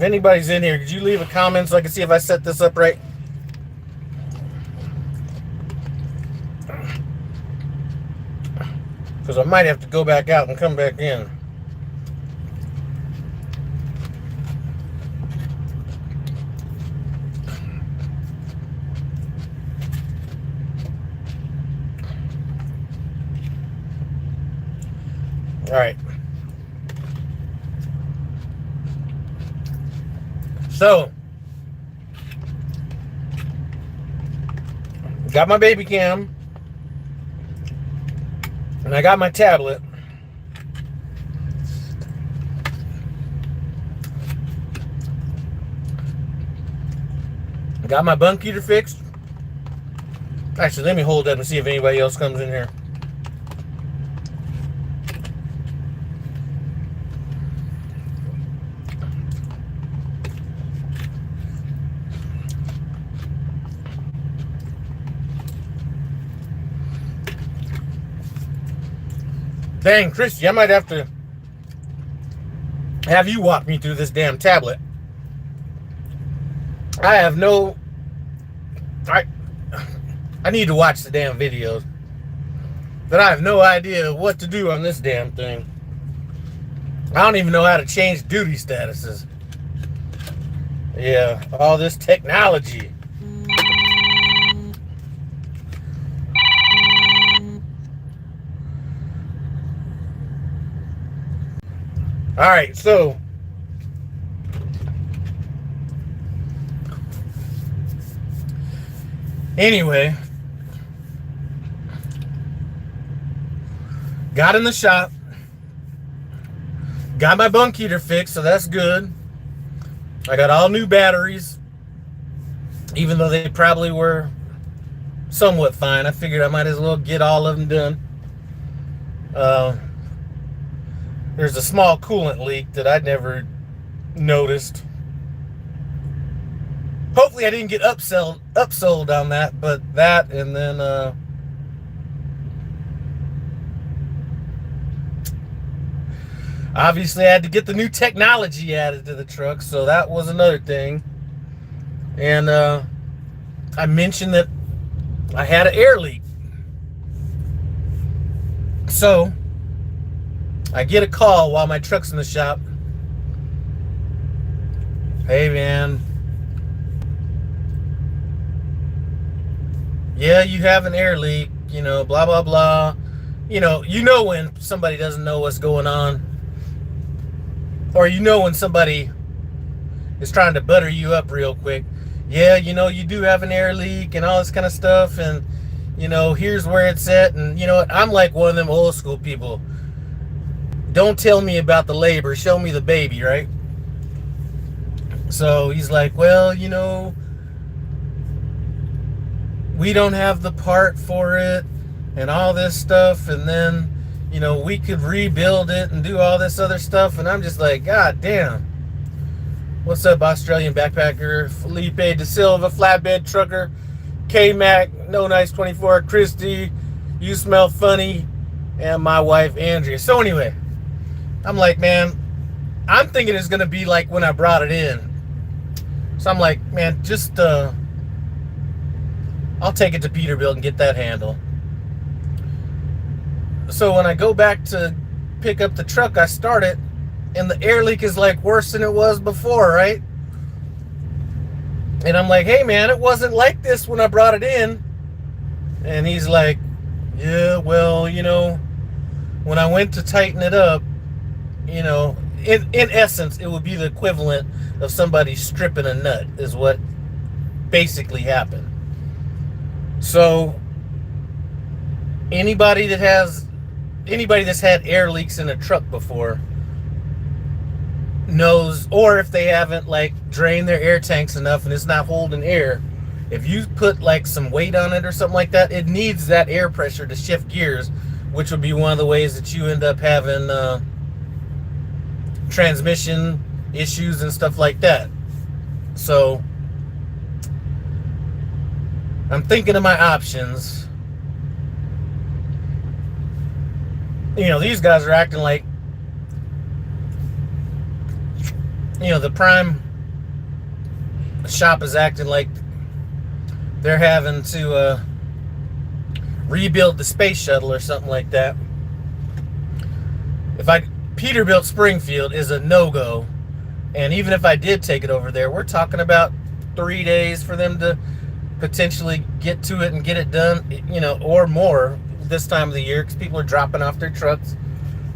If anybody's in here, could you leave a comment so I can see if I set this up right? Because I might have to go back out and come back in. All right. So, got my baby cam, and I got my tablet. Got my bunk heater fixed. Actually, let me hold up and see if anybody else comes in here. Dang, Christy, I might have to have you walk me through this damn tablet. I have no... I need to watch the damn videos. But I have no idea what to do on this damn thing. I don't even know how to change duty statuses. Yeah, all this technology. All right, so anyway, got in the shop, got my bunk heater fixed, so that's good. I got all new batteries, even though they probably were somewhat fine. I figured I might as well get all of them done. There's a small coolant leak that I'd never noticed. Hopefully I didn't get upsold on that, but that, and then obviously I had to get the new technology added to the truck, so that was another thing. And I mentioned that I had an air leak. So I get a call while my truck's in the shop. Hey, man. Yeah, you have an air leak, you know, blah, blah, blah. You know when somebody doesn't know what's going on. Or you know when somebody is trying to butter you up real quick. Yeah, you know, you do have an air leak and all this kind of stuff. And, you know, here's where it's at. And, you know what? I'm like one of them old school people. Don't tell me about the labor, show me the baby, right? So he's like, well, you know, we don't have the part for it and all this stuff, and then, you know, we could rebuild it and do all this other stuff. And I'm just like, God damn. What's up, Australian backpacker? Felipe De Silva, flatbed trucker, K-Mac, No Nice 24, Christy, You Smell Funny, and my wife, Andrea. So anyway, I'm like, man, I'm thinking it's going to be like when I brought it in. So I'm like, man, just, I'll take it to Peterbilt and get that handle. So when I go back to pick up the truck, I start it, and the air leak is like worse than it was before, right? And I'm like, hey, man, it wasn't like this when I brought it in. And he's like, yeah, well, you know, when I went to tighten it up, you know, in essence, it would be the equivalent of somebody stripping a nut is what basically happened. So anybody that's had air leaks in a truck before knows, or if they haven't like drained their air tanks enough and it's not holding air, if you put like some weight on it or something like that, it needs that air pressure to shift gears, which would be one of the ways that you end up having transmission issues and stuff like that. So I'm thinking of my options. You know, these guys are acting like, you know, the prime the shop is acting like they're having to rebuild the space shuttle or something like that. Peterbilt Springfield is a no-go, and even if I did take it over there, we're talking about 3 days for them to potentially get to it and get it done, or more this time of the year, because people are dropping off their trucks,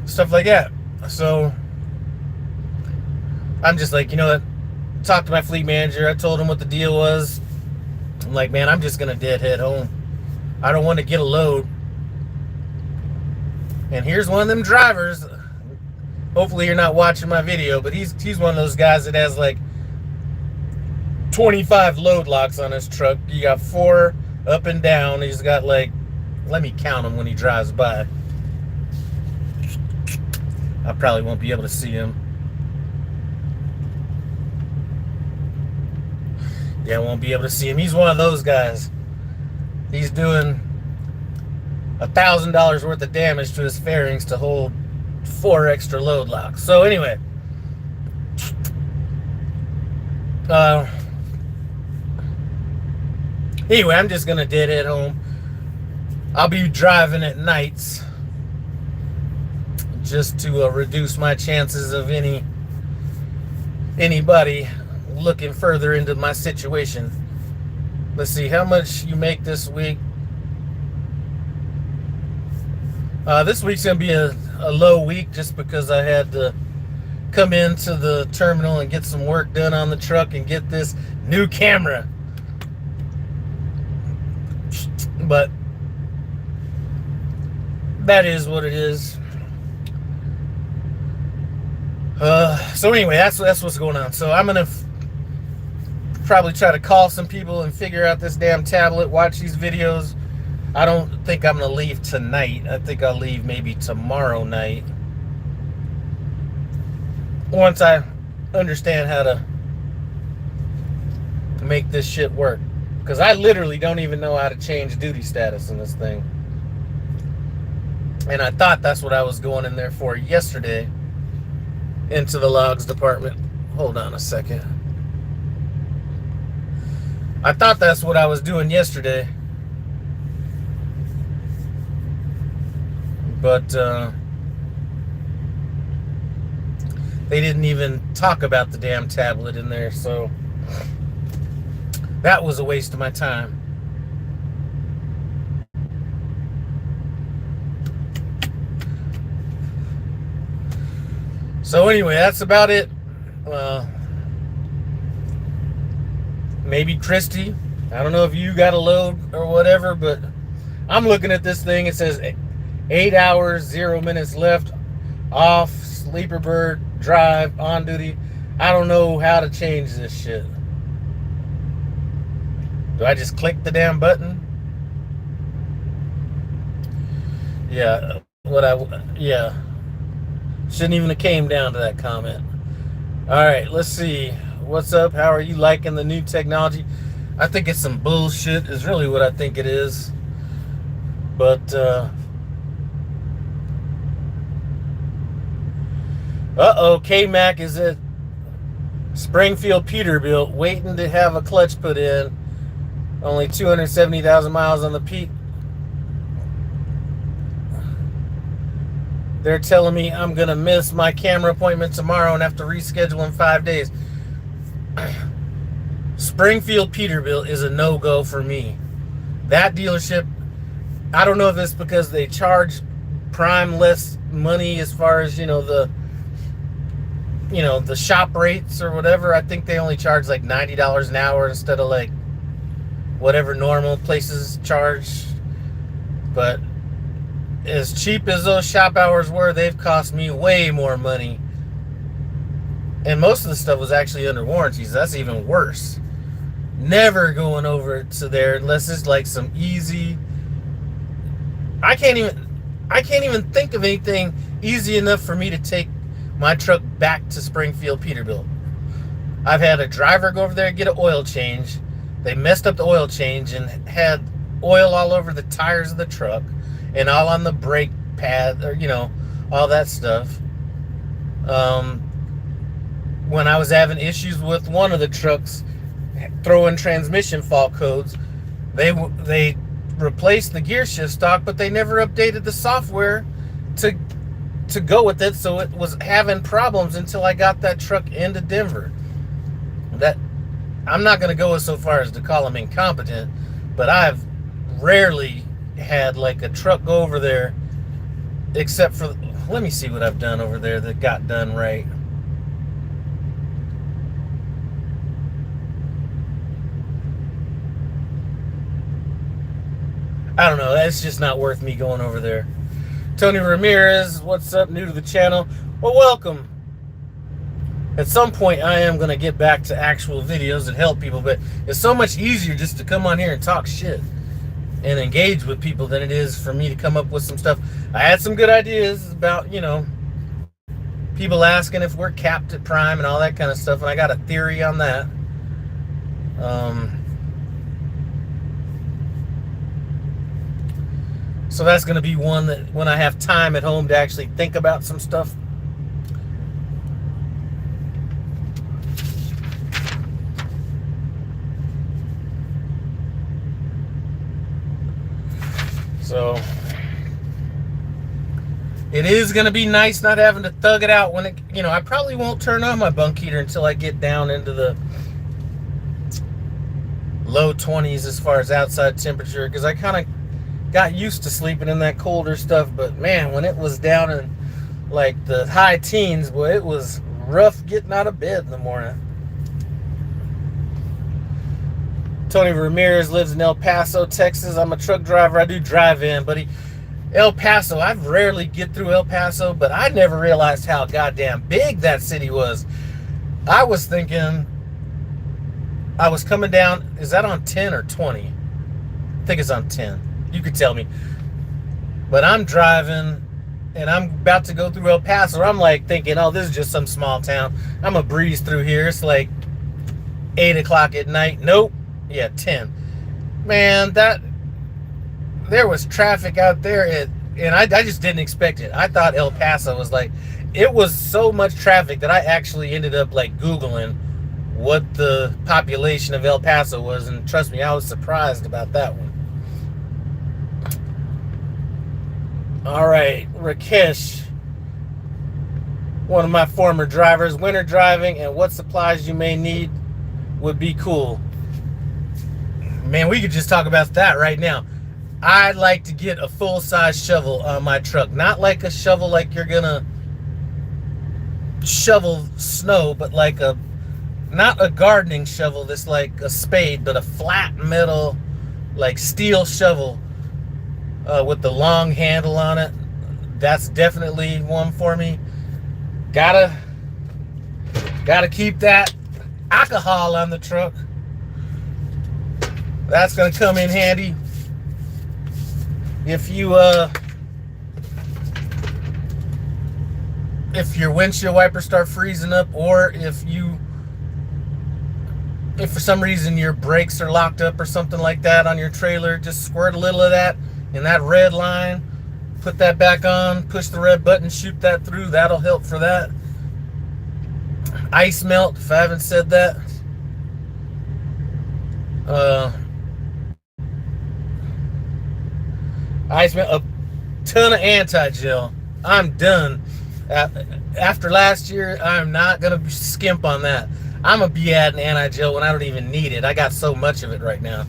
stuff like that. So I'm just like, what? Talked to my fleet manager. I told him what the deal was. I'm like, man, I'm just gonna deadhead home. I don't want to get a load. And here's one of them drivers. Hopefully you're not watching my video, but he's one of those guys that has like 25 load locks on his truck. You got 4 up and down. He's got like, let me count them when he drives by. I probably won't be able to see him. Yeah, I won't be able to see him. He's one of those guys. He's doing $1,000 worth of damage to his fairings to hold 4 extra load locks. So anyway, I'm just gonna deadhead home. I'll be driving at nights just to reduce my chances of anybody looking further into my situation. Let's see how much you make this week. This week's gonna be a low week just because I had to come into the terminal and get some work done on the truck and get this new camera. But that is what it is. So anyway, that's what's going on. So I'm gonna probably try to call some people and figure out this damn tablet, watch these videos. I don't think I'm gonna leave tonight. I think I'll leave maybe tomorrow night, once I understand how to make this shit work. Because I literally don't even know how to change duty status in this thing. And I thought that's what I was going in there for yesterday, into the logs department. Hold on a second. I thought that's what I was doing yesterday. But they didn't even talk about the damn tablet in there, so that was a waste of my time. So anyway, that's about it. Maybe Christy. I don't know if you got a load or whatever, but I'm looking at this thing. It says 8 hours, 0 minutes left, off, sleeper bird, drive, on duty. I don't know how to change this shit. Do I just click the damn button? Yeah, yeah. Shouldn't even have came down to that comment. All right, let's see. What's up? How are you liking the new technology? I think it's some bullshit is really what I think it is. But, uh-oh, K-Mac is at Springfield Peterbilt waiting to have a clutch put in. Only 270,000 miles on the Pete. They're telling me I'm going to miss my camera appointment tomorrow and have to reschedule in 5 days. Springfield Peterbilt is a no-go for me. That dealership, I don't know if it's because they charge Prime less money as far as, the shop rates or whatever. I think they only charge like $90 an hour instead of like whatever normal places charge. But as cheap as those shop hours were, they've cost me way more money. And most of the stuff was actually under warranties. That's even worse. Never going over to there unless it's like some easy. I can't even think of anything easy enough for me to take my truck back to Springfield Peterbilt. I've had a driver go over there and get an oil change. They messed up the oil change and had oil all over the tires of the truck and all on the brake pad, or all that stuff. When I was having issues with one of the trucks, throw in transmission fault codes. They replaced the gear shift stock, but they never updated the software to go with it, so it was having problems until I got that truck into Denver. That I'm not going to go so far as to call them incompetent, but I've rarely had like a truck go over there, except for, let me see what I've done over there that got done right. I don't know, that's just not worth me going over there. Tony Ramirez, what's up? New to the channel. Well, welcome. At some point, I am going to get back to actual videos that help people, but it's so much easier just to come on here and talk shit and engage with people than it is for me to come up with some stuff. I had some good ideas about, you know, people asking if we're capped at prime and all that kind of stuff, and I got a theory on that. So that's going to be one that when I have time at home to actually think about some stuff. So it is going to be nice not having to thug it out when it, you know, I probably won't turn on my bunk heater until I get down into the low 20s as far as outside temperature, because I kind of got used to sleeping in that colder stuff. But man, when it was down in like the high teens, boy, it was rough getting out of bed in the morning. Tony Ramirez lives in El Paso, Texas. I'm a truck driver. I do drive in, buddy. El Paso, I rarely get through El Paso, but I never realized how goddamn big that city was. I was thinking I was coming down, is that on 10 or 20? I think it's on 10. You could tell me. But I'm driving and I'm about to go through El Paso. I'm like thinking, oh, this is just some small town. I'm going to breeze through here. It's like 8 o'clock at night. Nope. Yeah, 10. Man, there was traffic out there, and I just didn't expect it. I thought El Paso was like, it was so much traffic that I actually ended up like Googling what the population of El Paso was, and trust me, I was surprised about that one. All right, Rakesh, one of my former drivers, winter driving and what supplies you may need would be cool. Man, we could just talk about that right now. I'd like to get a full-size shovel on my truck. Not like a shovel like you're gonna shovel snow, but like not a gardening shovel that's like a spade, but a flat metal, like steel shovel with the long handle on it. That's definitely one for me. Gotta keep that alcohol on the truck. That's gonna come in handy if you if your windshield wipers start freezing up, or if for some reason your brakes are locked up or something like that on your trailer. Just squirt a little of that in that red line, put that back on, push the red button, shoot that through. That'll help for that. Ice melt, if I haven't said that. Ice melt, a ton of anti-gel. I'm done. After last year, I'm not going to skimp on that. I'm going to be adding anti-gel when I don't even need it. I got so much of it right now.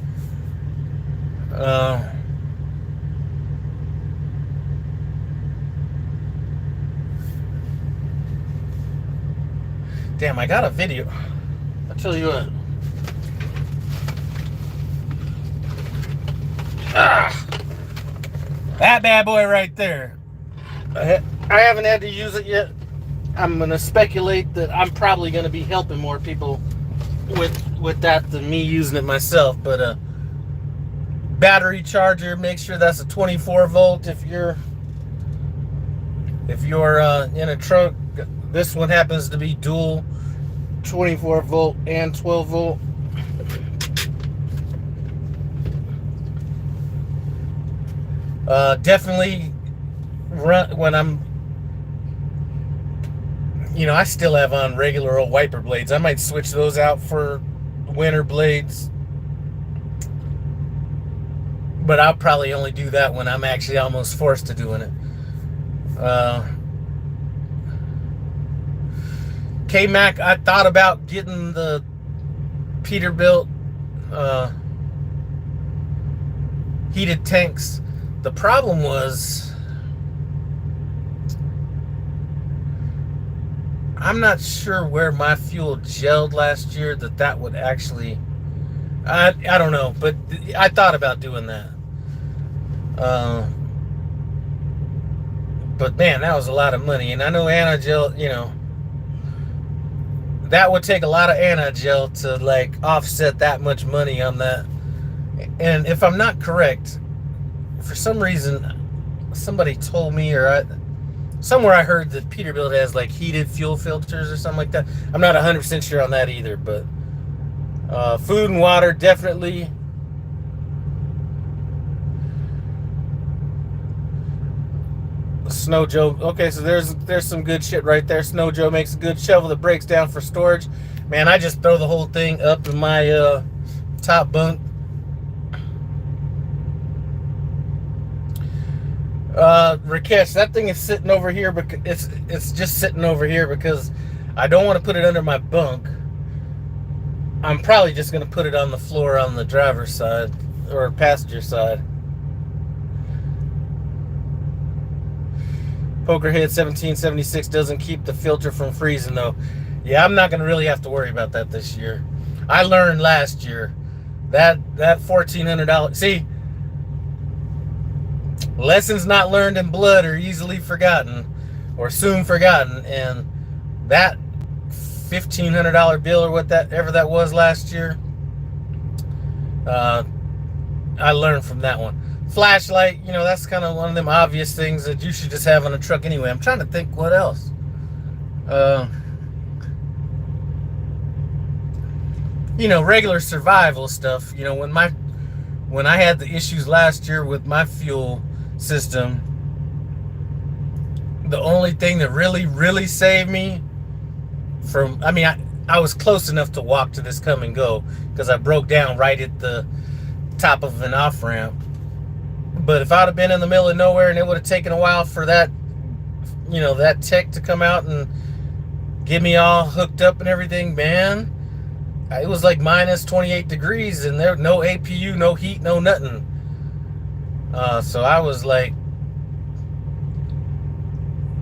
Damn, I got a video. I'll tell you what. That bad boy right there. I haven't had to use it yet. I'm going to speculate that I'm probably going to be helping more people with that than me using it myself. But battery charger, make sure that's a 24 volt if you're in a truck. This one happens to be dual 24 volt and 12 volt. Definitely run when I'm, I still have on regular old wiper blades. I might switch those out for winter blades. But I'll probably only do that when I'm actually almost forced to doing it. K-Mac, I thought about getting the Peterbilt heated tanks. The problem was, I'm not sure where my fuel gelled last year that would actually, I don't know, but I thought about doing that. But man, that was a lot of money, and I know anti-gel, that would take a lot of anti-gel to like offset that much money on that. And if I'm not correct, for some reason, somebody told me, or somewhere I heard that Peterbilt has like heated fuel filters or something like that. I'm not 100% sure on that either, but food and water definitely. Snow Joe, okay, so there's some good shit right there. Snow Joe makes a good shovel that breaks down for storage. Man, I just throw the whole thing up in my top bunk. Rakesh, that thing is sitting over here because it's just sitting over here because I don't want to put it under my bunk. I'm probably just going to put it on the floor on the driver's side or passenger side. Pokerhead 1776 doesn't keep the filter from freezing though. Yeah, I'm not going to really have to worry about that this year. I learned last year that $1,400. See, lessons not learned in blood are easily forgotten or soon forgotten, and that $1,500 bill or whatever that was last year, I learned from that one. Flashlight, that's kind of one of them obvious things that you should just have on a truck anyway. I'm trying to think what else. Regular survival stuff. When I had the issues last year with my fuel system, the only thing that really, really saved me from, I was close enough to walk to this come and go because I broke down right at the top of an off ramp. But if I'd have been in the middle of nowhere and it would have taken a while for that, that tech to come out and get me all hooked up and everything, man, it was like minus 28 degrees and there no APU, no heat, no nothing. So I was like,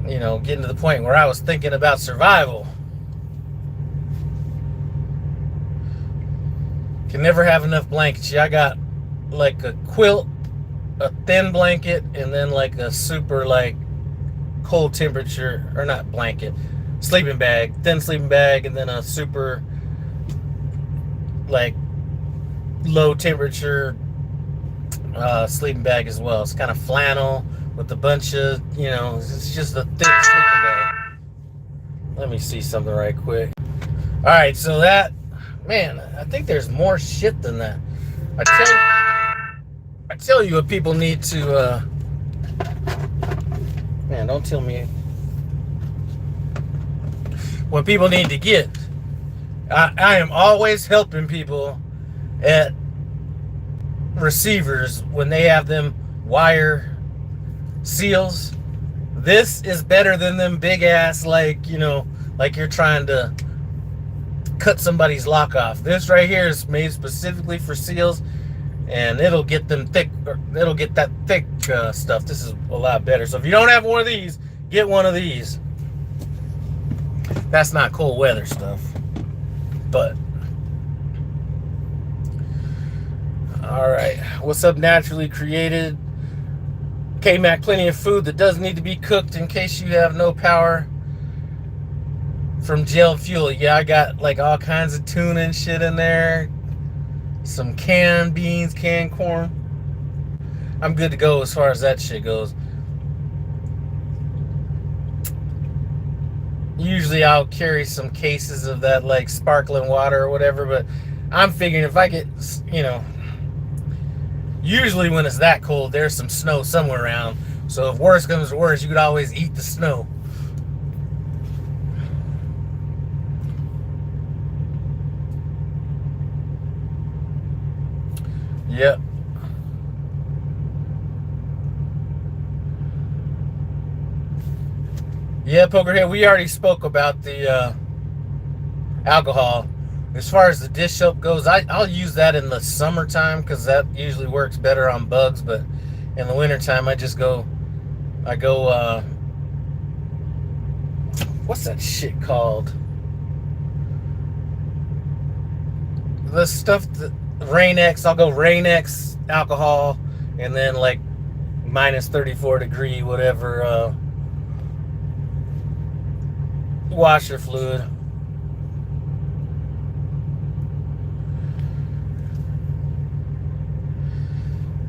getting to the point where I was thinking about survival. Can never have enough blankets. Yeah, I got like a quilt, a thin blanket, and then like a super like cold temperature, or not blanket, sleeping bag, thin sleeping bag, and then a super like low temperature sleeping bag as well. It's kind of flannel with a bunch of, it's just a thick sleeping bag. Let me see something right quick. All right, so that, man, I think there's more shit than that. I tell you what people need to, man, don't tell me what people need to get. I am always helping people at receivers when they have them wire seals. This is better than them big ass, like you're trying to cut somebody's lock off. This right here is made specifically for seals, and it'll get them thick, or it'll get that thick stuff. This is a lot better. So if you don't have one of these, get one of these. That's not cold weather stuff, but all right. What's up, naturally created? K-Mac, plenty of food that doesn't need to be cooked in case you have no power from gel fuel. Yeah, I got like all kinds of tuna and shit in there. Some canned beans, canned corn. I'm good to go as far as that shit goes. Usually I'll carry some cases of that like sparkling water or whatever, but I'm figuring if I get, usually when it's that cold, there's some snow somewhere around. So if worse comes to worse, you could always eat the snow. Yep. Yeah, Pokerhead, we already spoke about the alcohol. As far as the dish soap goes, I'll use that in the summertime because that usually works better on bugs. But in the wintertime, I go, what's that shit called? The stuff that Rain-X. I'll go Rain-X alcohol, and then like minus 34 degree whatever washer fluid.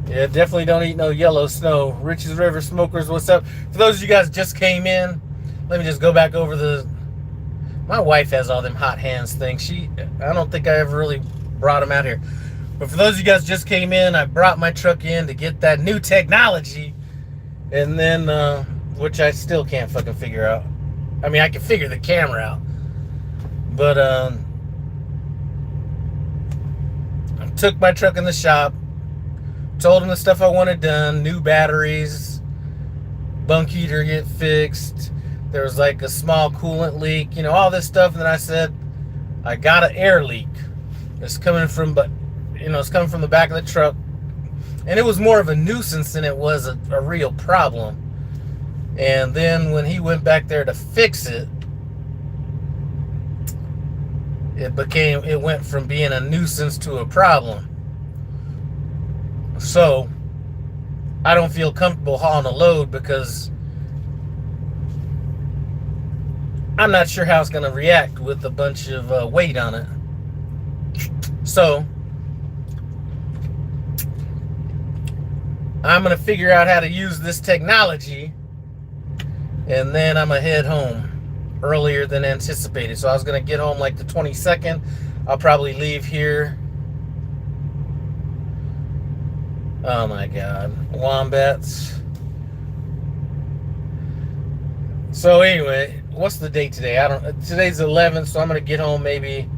Yeah, definitely don't eat no yellow snow. Rich's River Smokers, what's up? For those of you guys just came in, let me just go back over the. My wife has all them hot hands things. I don't think I ever really brought them out here. But for those of you guys just came in, I brought my truck in to get that new technology, and then which I still can't fucking figure out. I mean, I can figure the camera out, but I took my truck in the shop, told them the stuff I wanted done, new batteries, bunk heater get fixed. There was like a small coolant leak, all this stuff. And then I said, I got an air leak. It's coming from, it's coming from the back of the truck. And it was more of a nuisance than it was a real problem. And then when he went back there to fix it, it went from being a nuisance to a problem. So I don't feel comfortable hauling a load because I'm not sure how it's going to react with a bunch of weight on it. So I'm going to figure out how to use this technology, and then I'm going to head home earlier than anticipated. So I was going to get home like the 22nd. I'll probably leave here. Oh my God, wombats. So anyway, what's the date today? Today's 11th, so I'm gonna get home maybe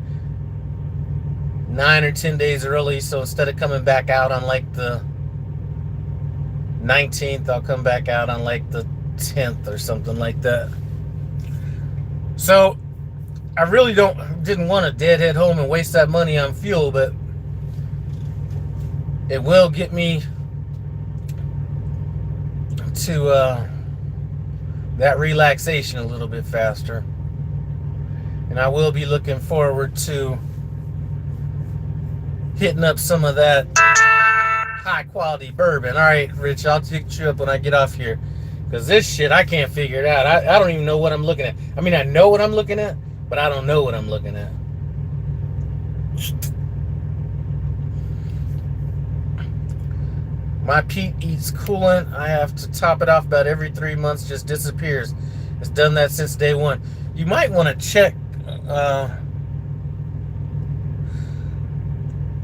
9 or 10 days early. So instead of coming back out on like the 19th, I'll come back out on like the 10th or something like that. So I really didn't want to deadhead home and waste that money on fuel, but it will get me to that relaxation a little bit faster. And I will be looking forward to hitting up some of that high quality bourbon. All right, Rich, I'll pick you up when I get off here. Because this shit, I can't figure it out. I don't even know what I'm looking at. I mean, I know what I'm looking at, but I don't know what I'm looking at. My Pete eats coolant. I have to top it off about every 3 months. Just disappears. It's done that since day one. You might want to check.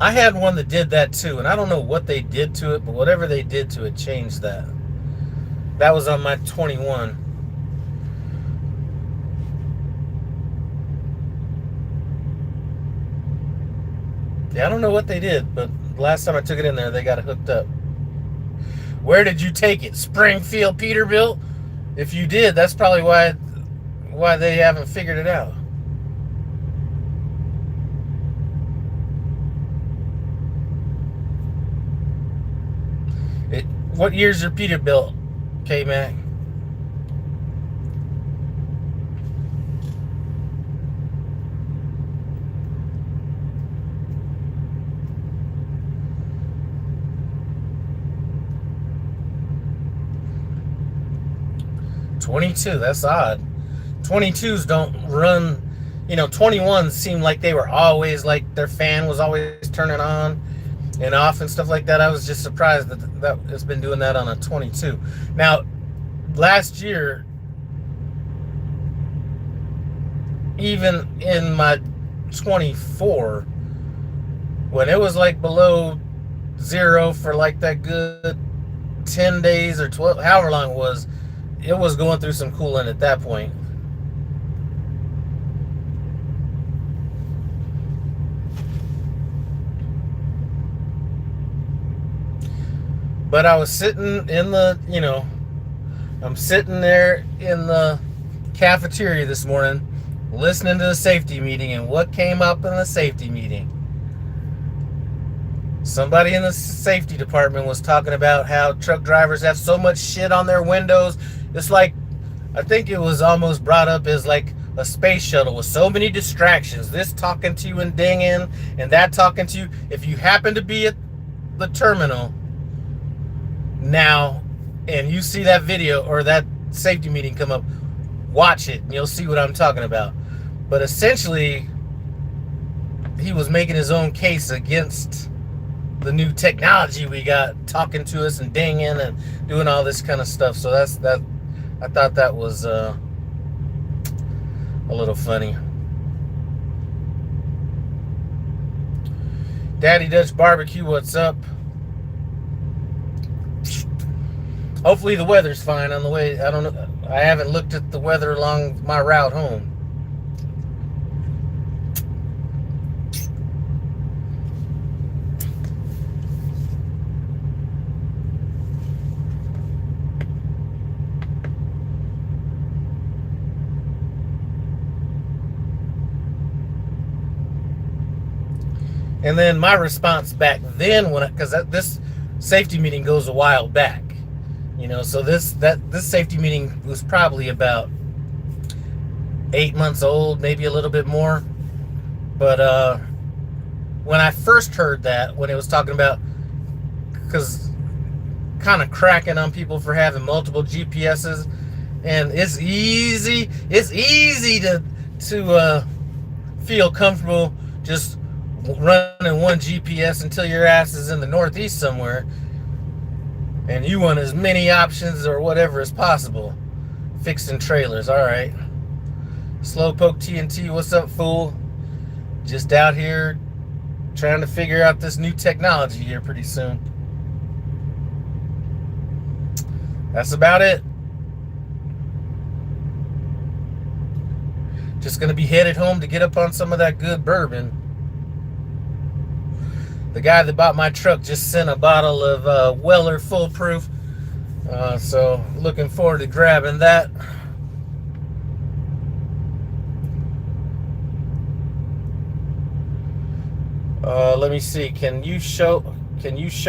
I had one that did that too, and I don't know what they did to it, but whatever they did to it changed that. That was on my 21. Yeah, I don't know what they did, but last time I took it in there, they got it hooked up. Where did you take it? Springfield, Peterbilt? If you did, that's probably why they haven't figured it out. What year's your Peterbilt, K-Mac? '22, that's odd. 22s don't run, 21s seem like they were always like their fan was always turning on and off and stuff like that. I was just surprised that it's been doing that on a 22. Now, last year, even in my 24, when it was like below zero for like that good 10 days or 12, however long it was going through some coolant at that point. But I was sitting in the, I'm sitting there in the cafeteria this morning listening to the safety meeting, and what came up in the safety meeting? Somebody in the safety department was talking about how truck drivers have so much shit on their windows. It's like, I think it was almost brought up as like a space shuttle with so many distractions. This talking to you and dinging, and that talking to you. If you happen to be at the terminal now and you see that video or that safety meeting come up, watch it and you'll see what I'm talking about. But essentially, he was making his own case against the new technology we got talking to us and dinging and doing all this kind of stuff. So that's that. I thought that was a little funny. Daddy Dutch Barbecue, what's up? Hopefully the weather's fine on the way. I don't know. I haven't looked at the weather along my route home. And then my response back then, because this safety meeting goes a while back, so this safety meeting was probably about 8 months old, maybe a little bit more. But when I first heard that, when it was talking about, because kind of cracking on people for having multiple GPSs, and it's easy to feel comfortable just running one GPS until your ass is in the Northeast somewhere, and you want as many options or whatever as possible. Fixing trailers, all right. Slowpoke TNT, what's up, fool? Just out here trying to figure out this new technology here pretty soon. That's about it. Just gonna be headed home to get up on some of that good bourbon. The guy that bought my truck just sent a bottle of Weller Foolproof. So looking forward to grabbing that. Let me see. Can you show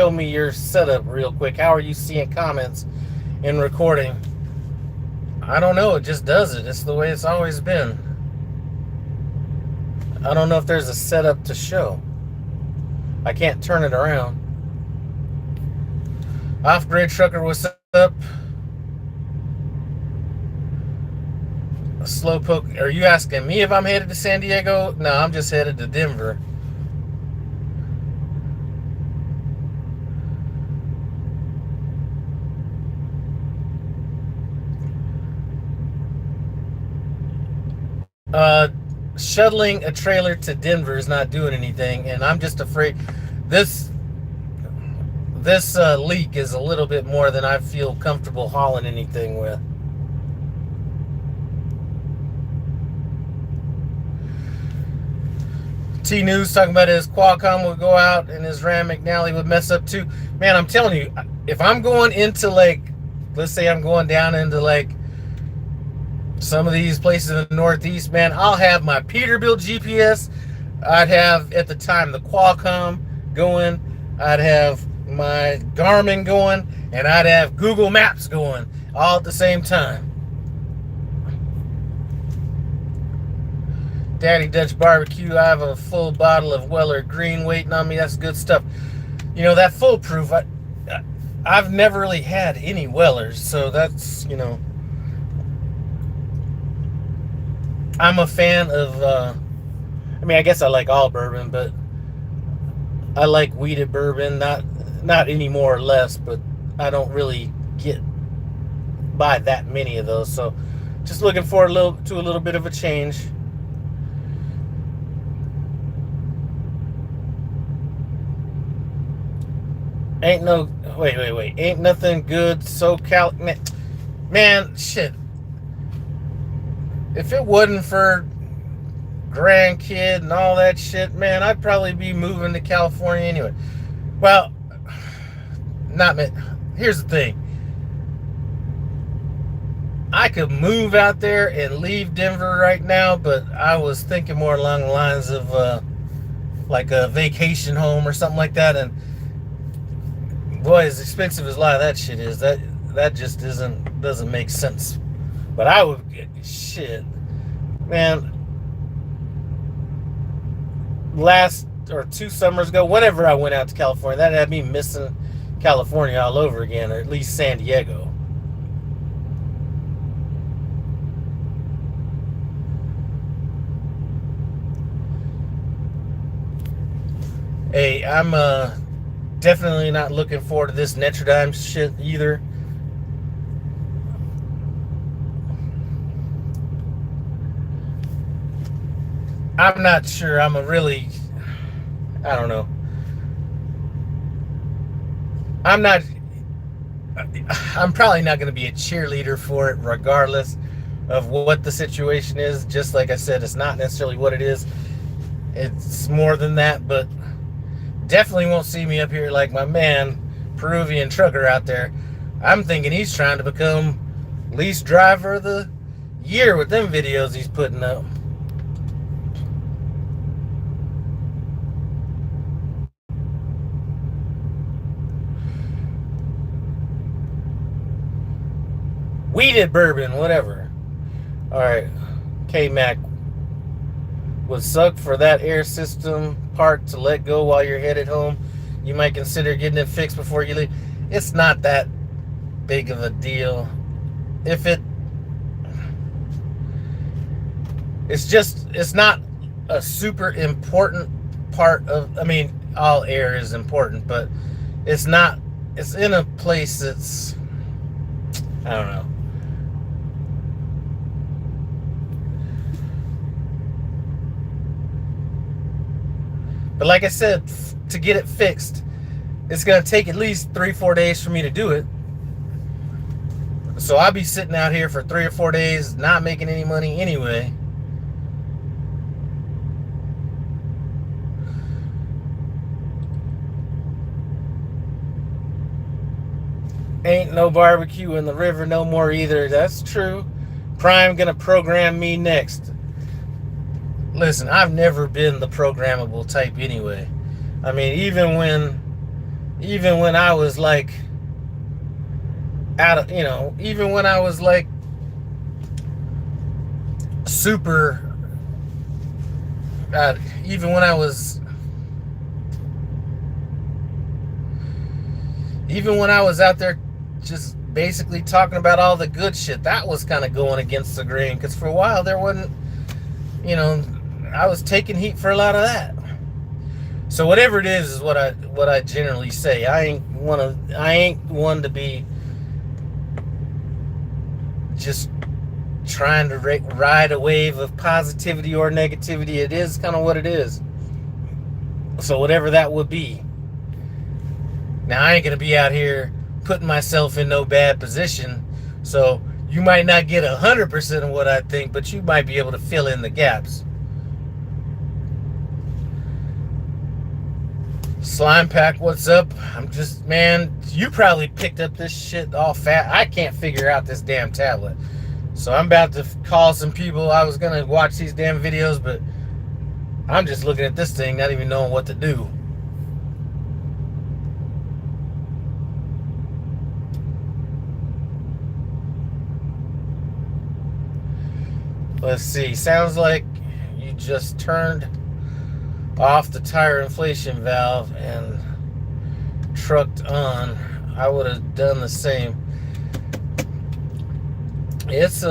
me your setup real quick? How are you seeing comments in recording? I don't know. It just does it. It's the way it's always been. I don't know if there's a setup to show. I can't turn it around. Off-grid trucker, what's up? A slowpoke. Are you asking me if I'm headed to San Diego? No, I'm just headed to Denver. Shuttling a trailer to Denver is not doing anything, and I'm just afraid this leak is a little bit more than I feel comfortable hauling anything with. T-News talking about his Qualcomm would go out and his Ram McNally would mess up too. Man, I'm telling you, if I'm going into, like, let's say I'm going down into, like, some of these places in the Northeast, man, I'll have my Peterbilt GPS. I'd have, at the time, the Qualcomm going. I'd have my Garmin going. And I'd have Google Maps going all at the same time. Daddy Dutch Barbecue, I have a full bottle of Weller Green waiting on me. That's good stuff. That foolproof, I've never really had any Wellers, so that's, I'm a fan of, I guess I like all bourbon, but I like wheated bourbon, not any more or less, but I don't really buy that many of those. So just looking forward to a little bit of a change. Ain't nothing good SoCal, man, shit. If it wasn't for grandkid and all that shit, man, I'd probably be moving to California anyway. Well, not me. here's the thing. I could move out there and leave Denver right now, but I was thinking more along the lines of like a vacation home or something like that. And boy, as expensive as a lot of that shit is, that just doesn't make sense. But I would shit, man. Last or 2 summers ago, whenever I went out to California, that had me missing California all over again, or at least San Diego. Hey, I'm definitely not looking forward to this Notre Dame shit either. I'm not sure. I don't know. I'm probably not going to be a cheerleader for it regardless of what the situation is. Just like I said, it's not necessarily what it is. It's more than that, but definitely won't see me up here like my man, Peruvian trucker out there. I'm thinking he's trying to become lease driver of the year with them videos he's putting up. Weeded bourbon, whatever. Alright, K-Mac. Would suck for that air system part to let go while you're headed home. You might consider getting it fixed before you leave. It's not that big of a deal. It's not a super important part of, I mean, all air is important, but it's in a place that's, I don't know. But like I said, to get it fixed, it's going to take at least 3-4 days for me to do it. So I'll be sitting out here for 3 or 4 days, not making any money anyway. Ain't no barbecue in the river no more either. That's true. Prime going to program me next. Listen, I've never been the programmable type anyway. I mean, even when I was like even when I was like super, even when I was out there just basically talking about all the good shit, that was kind of going against the grain, because for a while there wasn't, I was taking heat for a lot of that. So whatever it is what I generally say. I ain't one to be just trying to ride a wave of positivity or negativity. It is kind of what it is. So whatever that would be. Now I ain't gonna be out here putting myself in no bad position. So you might not get 100% of what I think, but you might be able to fill in the gaps. Slime Pack, what's up? I'm just, man, you probably picked up this shit all fat. I can't figure out this damn tablet. So I'm about to call some people. I was going to watch these damn videos, but I'm just looking at this thing, not even knowing what to do. Let's see. Sounds like you just turned off the tire inflation valve and trucked on. I would have done the same. It's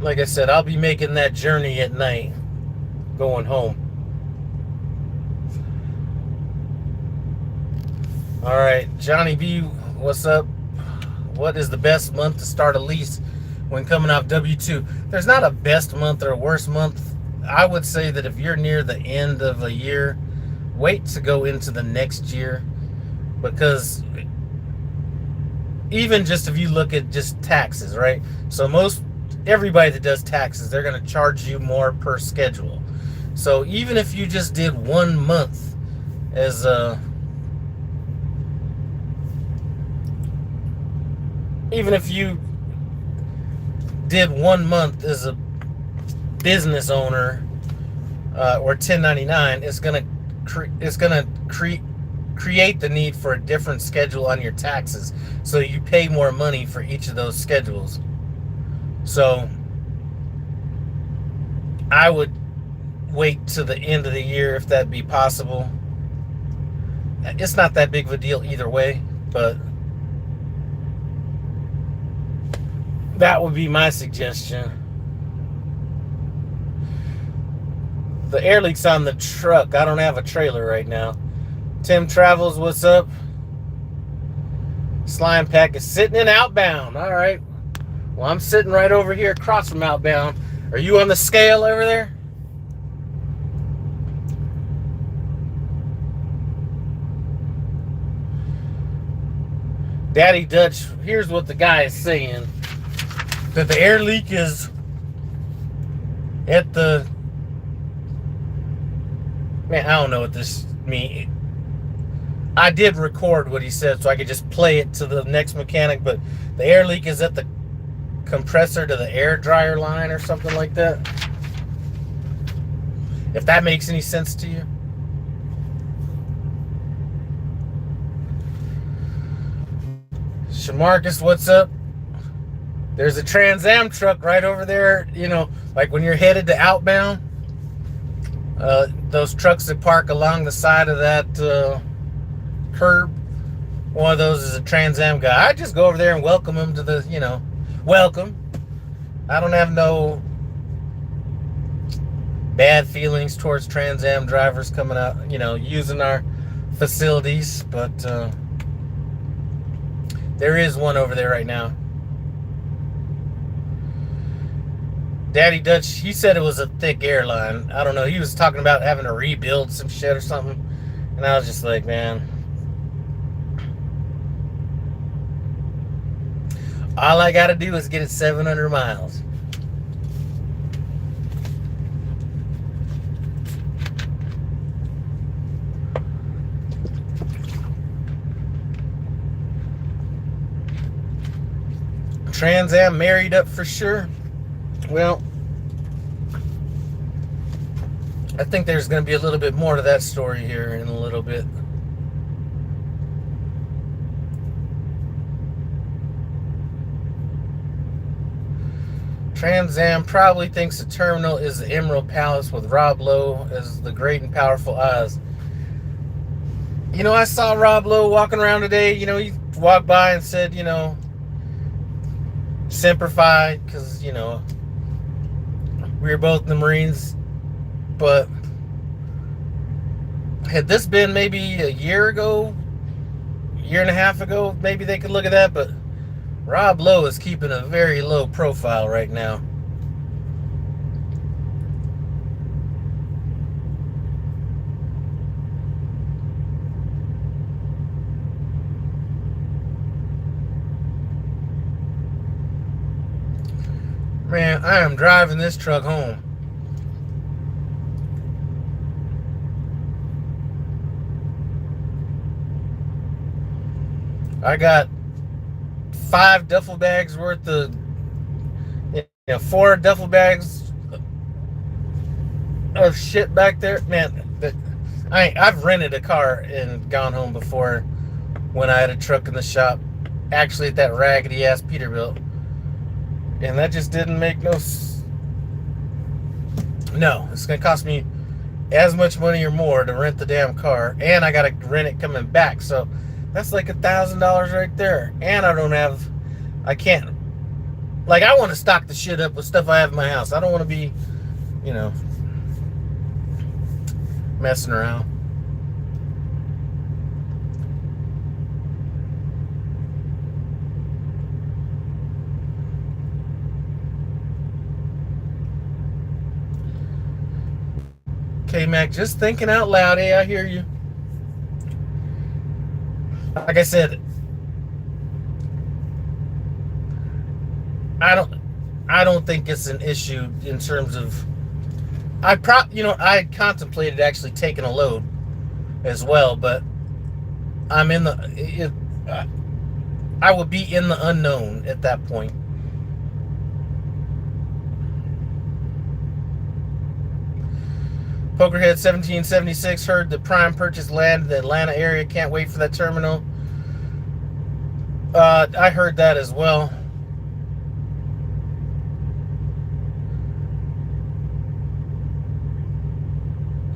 like I said, I'll be making that journey at night going home. All right, Johnny B, what's up? What is the best month to start a lease when coming off W-2? There's not a best month or a worst month. I would say that if you're near the end of a year, wait to go into the next year, because even just if you look at just taxes, right? So everybody that does taxes, they're going to charge you more per schedule. So even if you just did 1 month as even if you did 1 month as a business owner or 1099, it's gonna create the need for a different schedule on your taxes, so you pay more money for each of those schedules. So I would wait to the end of the year if that be possible. It's not that big of a deal either way, but that would be my suggestion. The air leak's on the truck. I don't have a trailer right now. Tim Travels, what's up? Slime Pack is sitting in outbound. All right. Well, I'm sitting right over here across from outbound. Are you on the scale over there? Daddy Dutch, here's what the guy is saying. That the air leak is at the... Man, I don't know what this means. I did record what he said so I could just play it to the next mechanic, but the air leak is at the compressor to the air dryer line or something like that. If that makes any sense to you. Shamarcus, what's up? There's a Trans Am truck right over there, you know, like when you're headed to outbound. Those trucks that park along the side of that curb, one of those is a Trans Am guy. I just go over there and welcome him to the, you know, welcome. I don't have no bad feelings towards Trans Am drivers coming out, you know, using our facilities, but there is one over there right now. Daddy Dutch, he said it was a thick airline. I don't know. He was talking about having to rebuild some shit or something. And I was just like, man. All I got to do is get it 700 miles. Trans Am married up for sure. Well, I think there's going to be a little bit more to that story here in a little bit. Trans Am probably thinks the terminal is the Emerald Palace with Rob Lowe as the great and powerful Oz. You know, I saw Rob Lowe walking around today. You know, he walked by and said, you know, Semper Fi, because, you know, we were both in the Marines. But had this been maybe a year ago, year and a half ago, maybe they could look at that. But Rob Lowe is keeping a very low profile right now. Man, I am driving this truck home. I got 5 duffel bags worth of, you know, 4 duffel bags of shit back there. Man, I've rented a car and gone home before when I had a truck in the shop. Actually, at that raggedy ass Peterbilt. And that just didn't make no... No, it's going to cost me as much money or more to rent the damn car. And I got to rent it coming back. So that's like $1,000 right there. And I can't... Like, I want to stock the shit up with stuff I have in my house. I don't want to be, you know, messing around. K-Mac, just thinking out loud. Hey, I hear you. Like I said, I don't think it's an issue in terms of... I contemplated actually taking a load as well, but I'm in the... I would be in the unknown at that point. Pokerhead 1776 heard the Prime purchased land in the Atlanta area. Can't wait for that terminal. I heard that as well.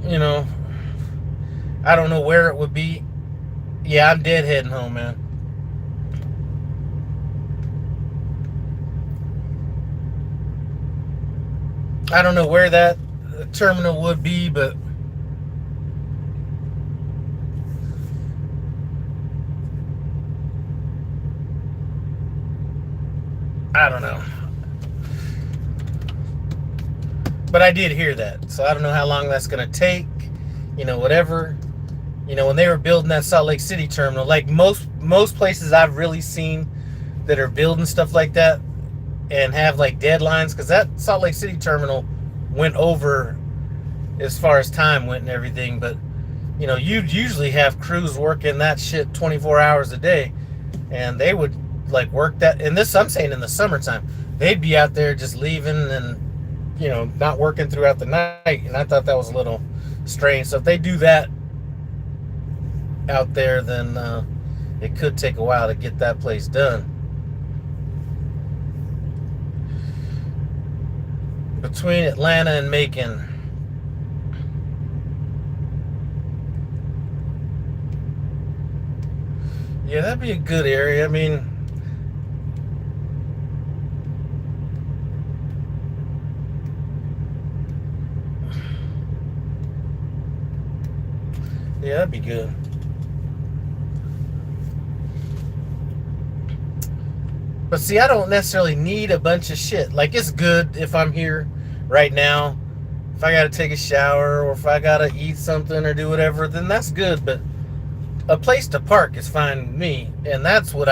You know, I don't know where it would be. Yeah, I'm deadheading home, man. I don't know where that terminal would be, but I don't know. But I did hear that, so I don't know how long that's going to take. You know, whatever. You know, when they were building that Salt Lake City terminal, like most places I've really seen that are building stuff like that and have like deadlines, because that Salt Lake City terminal went over as far as time went and everything. But you know, you'd usually have crews working that shit 24 hours a day, and they would like work that. And this, I'm saying, in the summertime, they'd be out there just leaving and, you know, not working throughout the night. And I thought that was a little strange. So if they do that out there, then it could take a while to get that place done. Between Atlanta and Macon. Yeah, that'd be a good area. I mean, yeah, that'd be good. But see, I don't necessarily need a bunch of shit. Like, it's good if I'm here right now. If I gotta take a shower or if I gotta eat something or do whatever, then that's good. But a place to park is fine with me. And that's what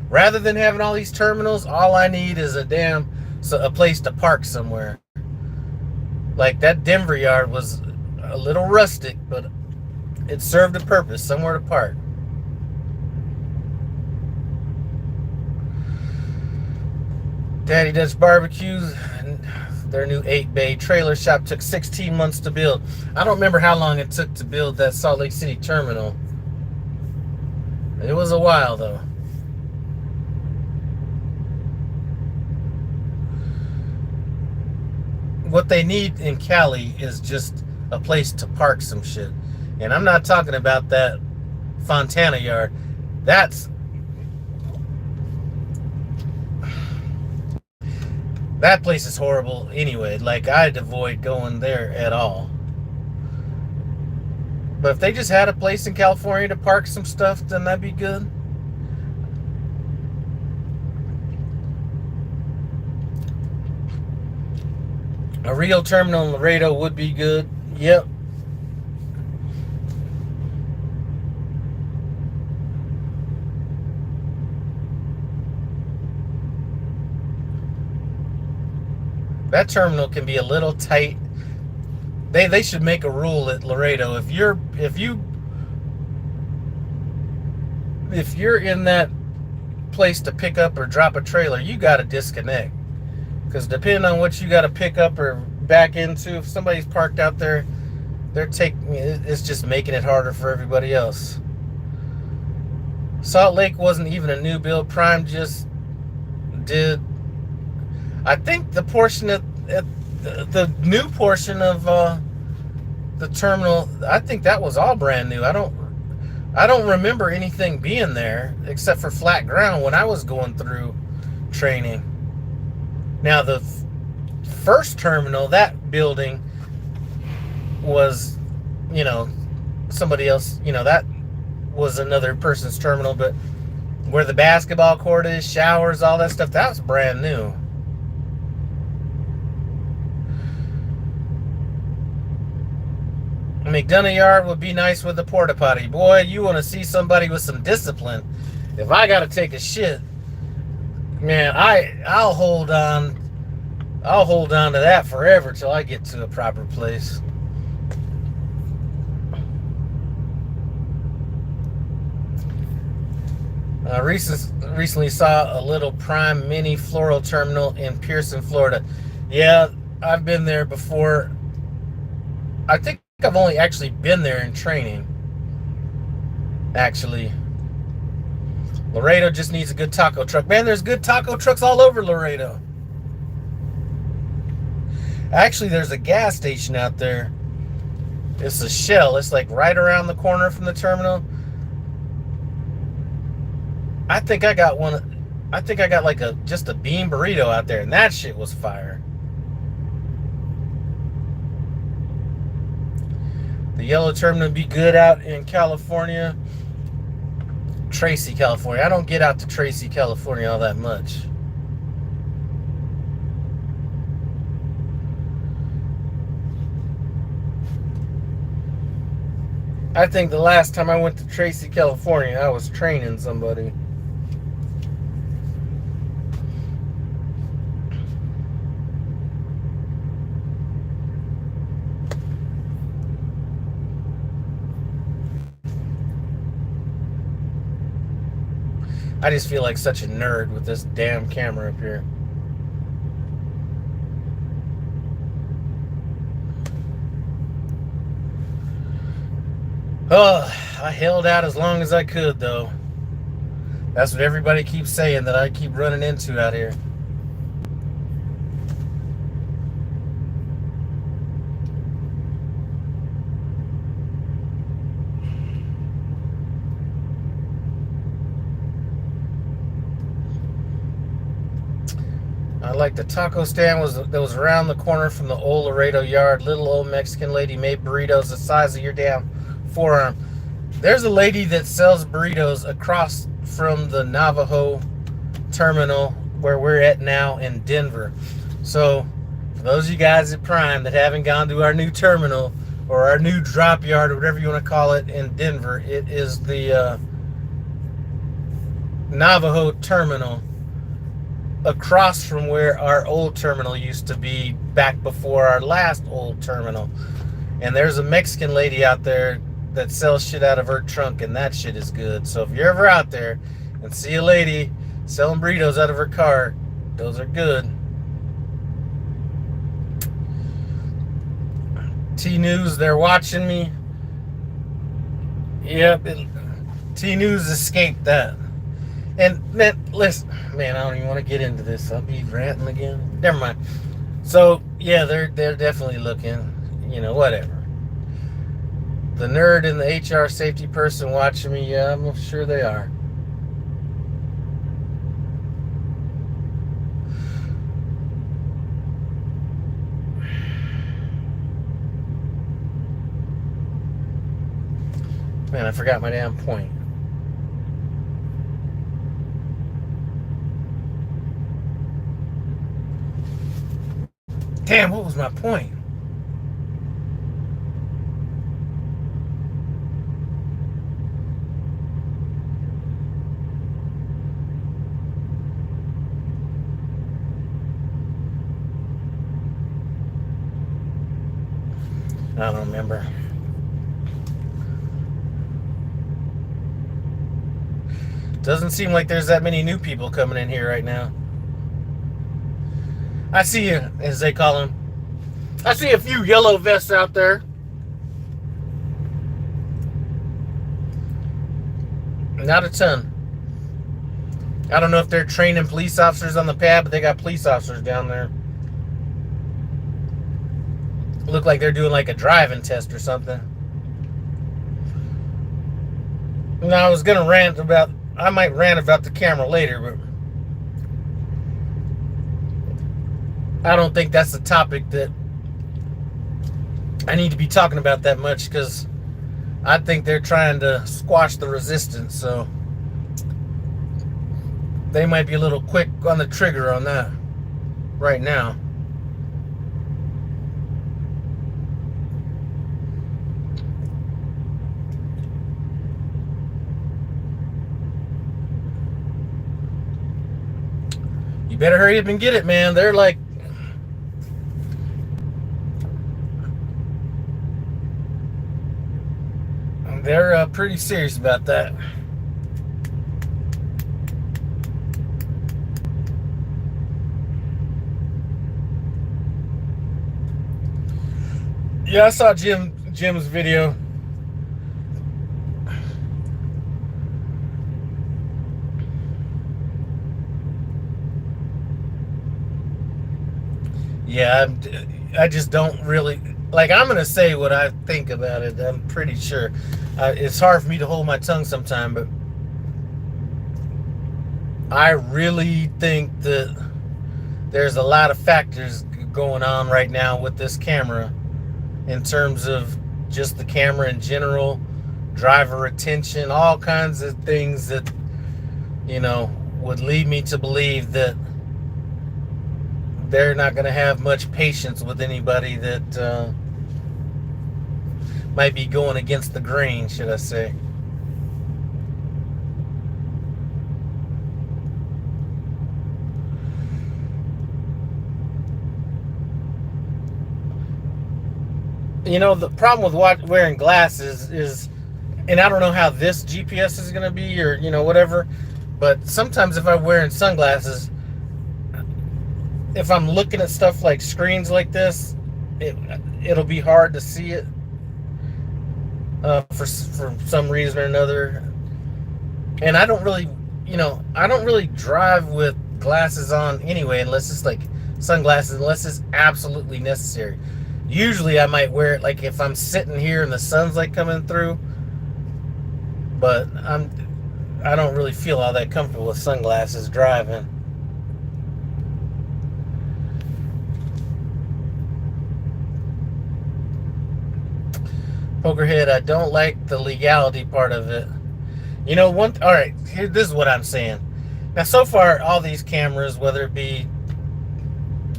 rather than having all these terminals, all I need is a place to park somewhere. Like, that Denver yard was a little rustic, but it served a purpose, somewhere to park. Daddy Dutch Barbecues, their new 8-bay trailer shop took 16 months to build. I don't remember how long it took to build that Salt Lake City terminal. It was a while, though. What they need in Cali is just a place to park some shit. And I'm not talking about that Fontana yard. That place is horrible anyway. Like, I'd avoid going there at all. But if they just had a place in California to park some stuff, then that'd be good. A real terminal in Laredo would be good. Yep. That terminal can be a little tight. They should make a rule at Laredo. If you're in that place to pick up or drop a trailer, you got to disconnect. Because depending on what you got to pick up or back into, if somebody's parked out there, it's just making it harder for everybody else. Salt Lake wasn't even a new build. Prime just did. I think the portion at the new portion of the terminal, I think that was all brand new. I don't remember anything being there except for flat ground when I was going through training. Now, the first terminal, that building was, you know, somebody else, you know, that was another person's terminal, but where the basketball court is, showers, all that stuff, that was brand new. McDonough Yard would be nice with the porta potty. Boy, you want to see somebody with some discipline. If I got to take a shit, man, I'll hold on to that forever till I get to a proper place. Recently saw a little prime mini floral terminal in Pearson, Florida. Yeah, I've been there before. I think I've only actually been there in training. Actually, Laredo just needs a good taco truck. Man, there's good taco trucks all over Laredo. Actually, there's a gas station out there. It's a Shell. It's like right around the corner from the terminal. I think I got one. I think I got like just a bean burrito out there, and that shit was fire. The yellow terminal would be good out in California. Tracy, California. I don't get out to Tracy, California all that much. I think the last time I went to Tracy, California, I was training somebody. I just feel like such a nerd with this damn camera up here. Oh, I held out as long as I could, though. That's what everybody keeps saying that I keep running into out here. I like the taco stand that was around the corner from the old Laredo yard. Little old Mexican lady made burritos the size of your damn forearm. There's a lady that sells burritos across from the Navajo terminal where we're at now in Denver. So for those of you guys at Prime that haven't gone to our new terminal or our new drop yard or whatever you want to call it in Denver, it is the Navajo terminal across from where our old terminal used to be back before our last old terminal. And there's a Mexican lady out there that sells shit out of her trunk, and that shit is good. So if you're ever out there and see a lady selling burritos out of her car, those are good. T-News, they're watching me. Yep, T-News escaped that. And man, listen, man, I don't even want to get into this. I'll be ranting again. Never mind. So yeah, they're definitely looking. You know, whatever. The nerd and the HR safety person watching me, yeah, I'm sure they are. Man, I forgot my damn point. Damn, what was my point? I don't remember. Doesn't seem like there's that many new people coming in here right now. I see you, as they call them. I see a few yellow vests out there. Not a ton. I don't know if they're training police officers on the pad, but they got police officers down there. Look like they're doing like a driving test or something. And I was gonna rant about, I might rant about the camera later, but I don't think that's the topic that I need to be talking about that much, because I think they're trying to squash the resistance, so they might be a little quick on the trigger on that right now. You better hurry up and get it, man. They're like, they're pretty serious about that. Yeah, I saw Jim's video. Yeah, I just don't really like. I'm gonna say what I think about it. I'm pretty sure. It's hard for me to hold my tongue sometimes, but I really think that there's a lot of factors going on right now with this camera in terms of just the camera in general, driver attention, all kinds of things that, would lead me to believe that they're not going to have much patience with anybody that might be going against the grain, should I say. The problem with wearing glasses is, and I don't know how this GPS is going to be or, whatever, but sometimes if I'm wearing sunglasses, if I'm looking at stuff like screens like this, it'll be hard to see it for some reason or another. And I don't really drive with glasses on anyway, unless it's like sunglasses, unless it's absolutely necessary. Usually I might wear it like if I'm sitting here and the sun's like coming through, but I don't really feel all that comfortable with sunglasses driving. Pokerhead, I don't like the legality part of it. All right, this is what I'm saying. Now, so far, all these cameras, whether it be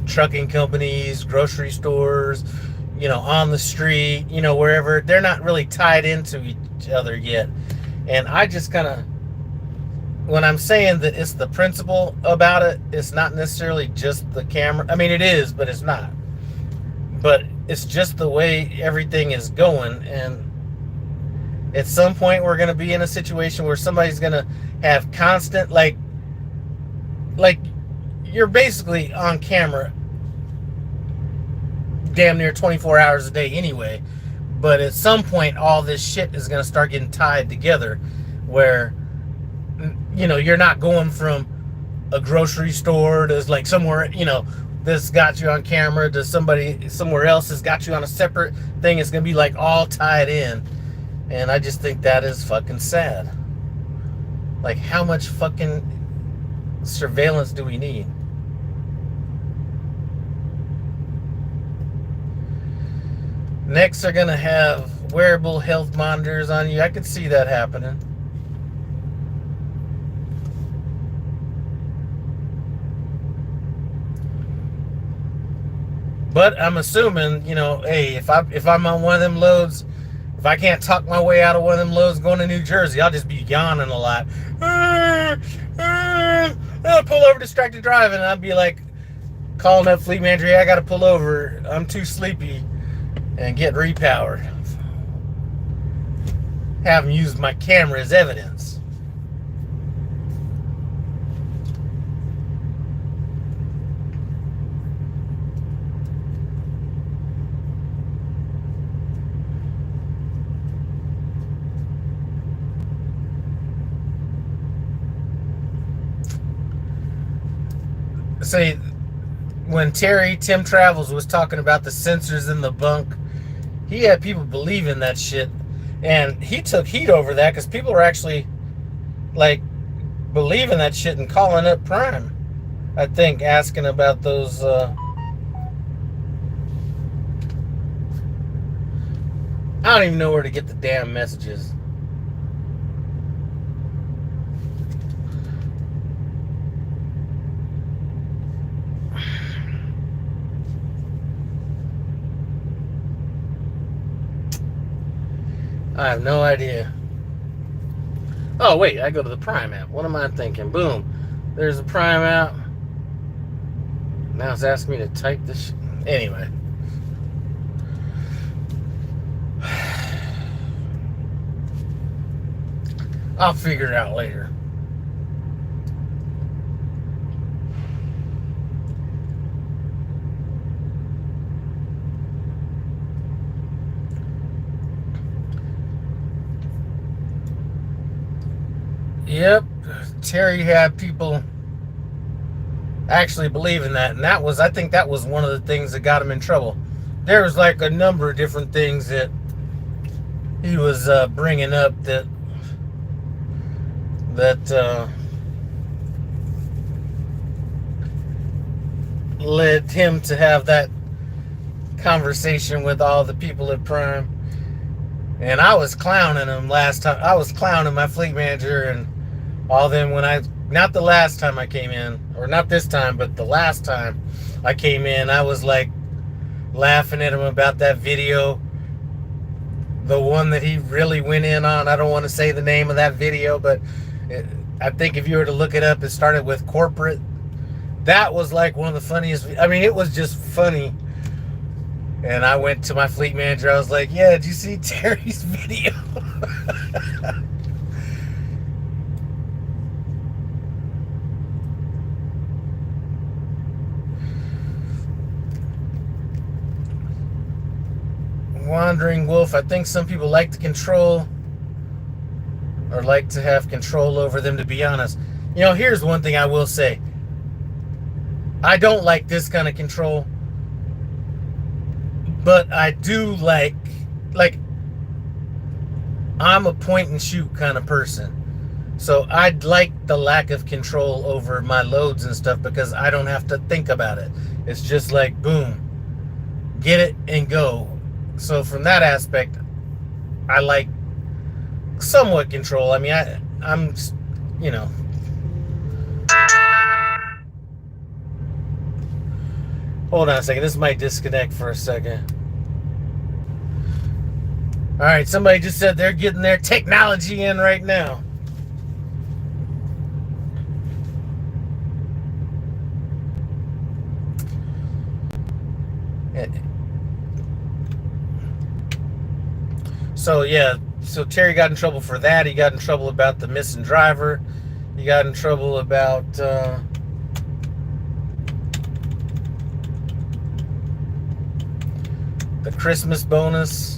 trucking companies, grocery stores, on the street, wherever, they're not really tied into each other yet. And I just kind of, when I'm saying that it's the principle about it, it's not necessarily just the camera. I mean, it is, but it's not. But it's just the way everything is going. And at some point, we're going to be in a situation where somebody's going to have constant, like you're basically on camera damn near 24 hours a day anyway. But at some point, all this shit is going to start getting tied together where, you're not going from a grocery store to like somewhere, this got you on camera to somebody somewhere else has got you on a separate thing. It's going to be like all tied in. And I just think that is fucking sad. Like, how much fucking surveillance do we need? Next, they're going to have wearable health monitors on you. I could see that happening. But I'm assuming, hey, if I'm on one of them loads, if I can't talk my way out of one of them loads going to New Jersey, I'll just be yawning a lot. I'll pull over distracted driving, and I'll be like calling up Fleet Manager, I got to pull over. I'm too sleepy, and get repowered. Have them use my camera as evidence. Say, when Tim Travels was talking about the sensors in the bunk, he had people believing that shit, and he took heat over that because people were actually like believing that shit and calling up Prime, I think, asking about those I don't even know where to get the damn messages. I have no idea. Oh, wait, I go to the Prime app. What am I thinking? Boom. There's the Prime app. Now it's asking me to type this. Anyway. I'll figure it out later. Yep, Terry had people actually believing that, and I think that was one of the things that got him in trouble. There was like a number of different things that he was bringing up that led him to have that conversation with all the people at Prime. And I was clowning him last time. I was clowning my fleet manager and all them not the last time I came in, or not this time, but the last time I came in, I was like laughing at him about that video. The one that he really went in on. I don't want to say the name of that video, but I think if you were to look it up, it started with corporate. That was like one of the funniest. I mean, it was just funny. And I went to my fleet manager. I was like, yeah, did you see Terry's video? Wandering Wolf, I think some people like to control or like to have control over them, to be honest. You know, here's one thing I will say. I don't like this kind of control, but I do like I'm a point and shoot kind of person. So I'd like the lack of control over my loads and stuff because I don't have to think about it. It's just like, boom, get it and go. So from that aspect, I like somewhat control. I mean, I'm, you know. Hold on a second. This might disconnect for a second. All right, somebody just said they're getting their technology in right now. So yeah, so Terry got in trouble for that. He got in trouble about the missing driver. He got in trouble about the Christmas bonus.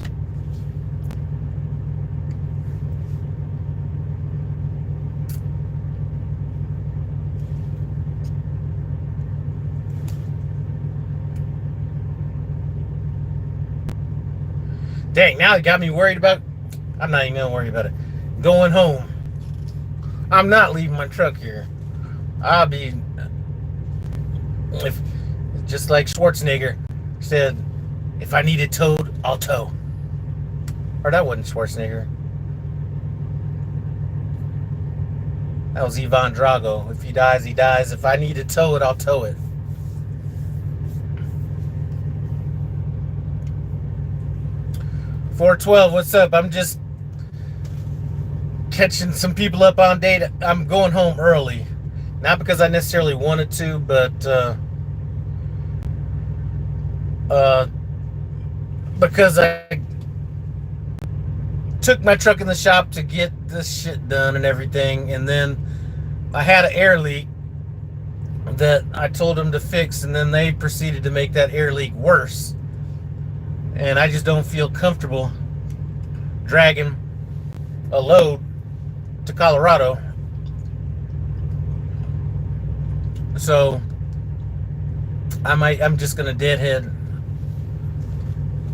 Dang, now it got me worried about. I'm not even gonna worry about it. Going home. I'm not leaving my truck here. I'll be, if just like Schwarzenegger said, if I need it towed, I'll tow. Or that wasn't Schwarzenegger. That was Ivan Drago. If he dies, he dies. If I need to tow it, I'll tow it. $412, what's up? I'm just catching some people up on date. I'm going home early. Not because I necessarily wanted to, but because I took my truck in the shop to get this shit done and everything, and then I had an air leak that I told them to fix, and then they proceeded to make that air leak worse. And I just don't feel comfortable dragging a load to Colorado. So I'm just gonna deadhead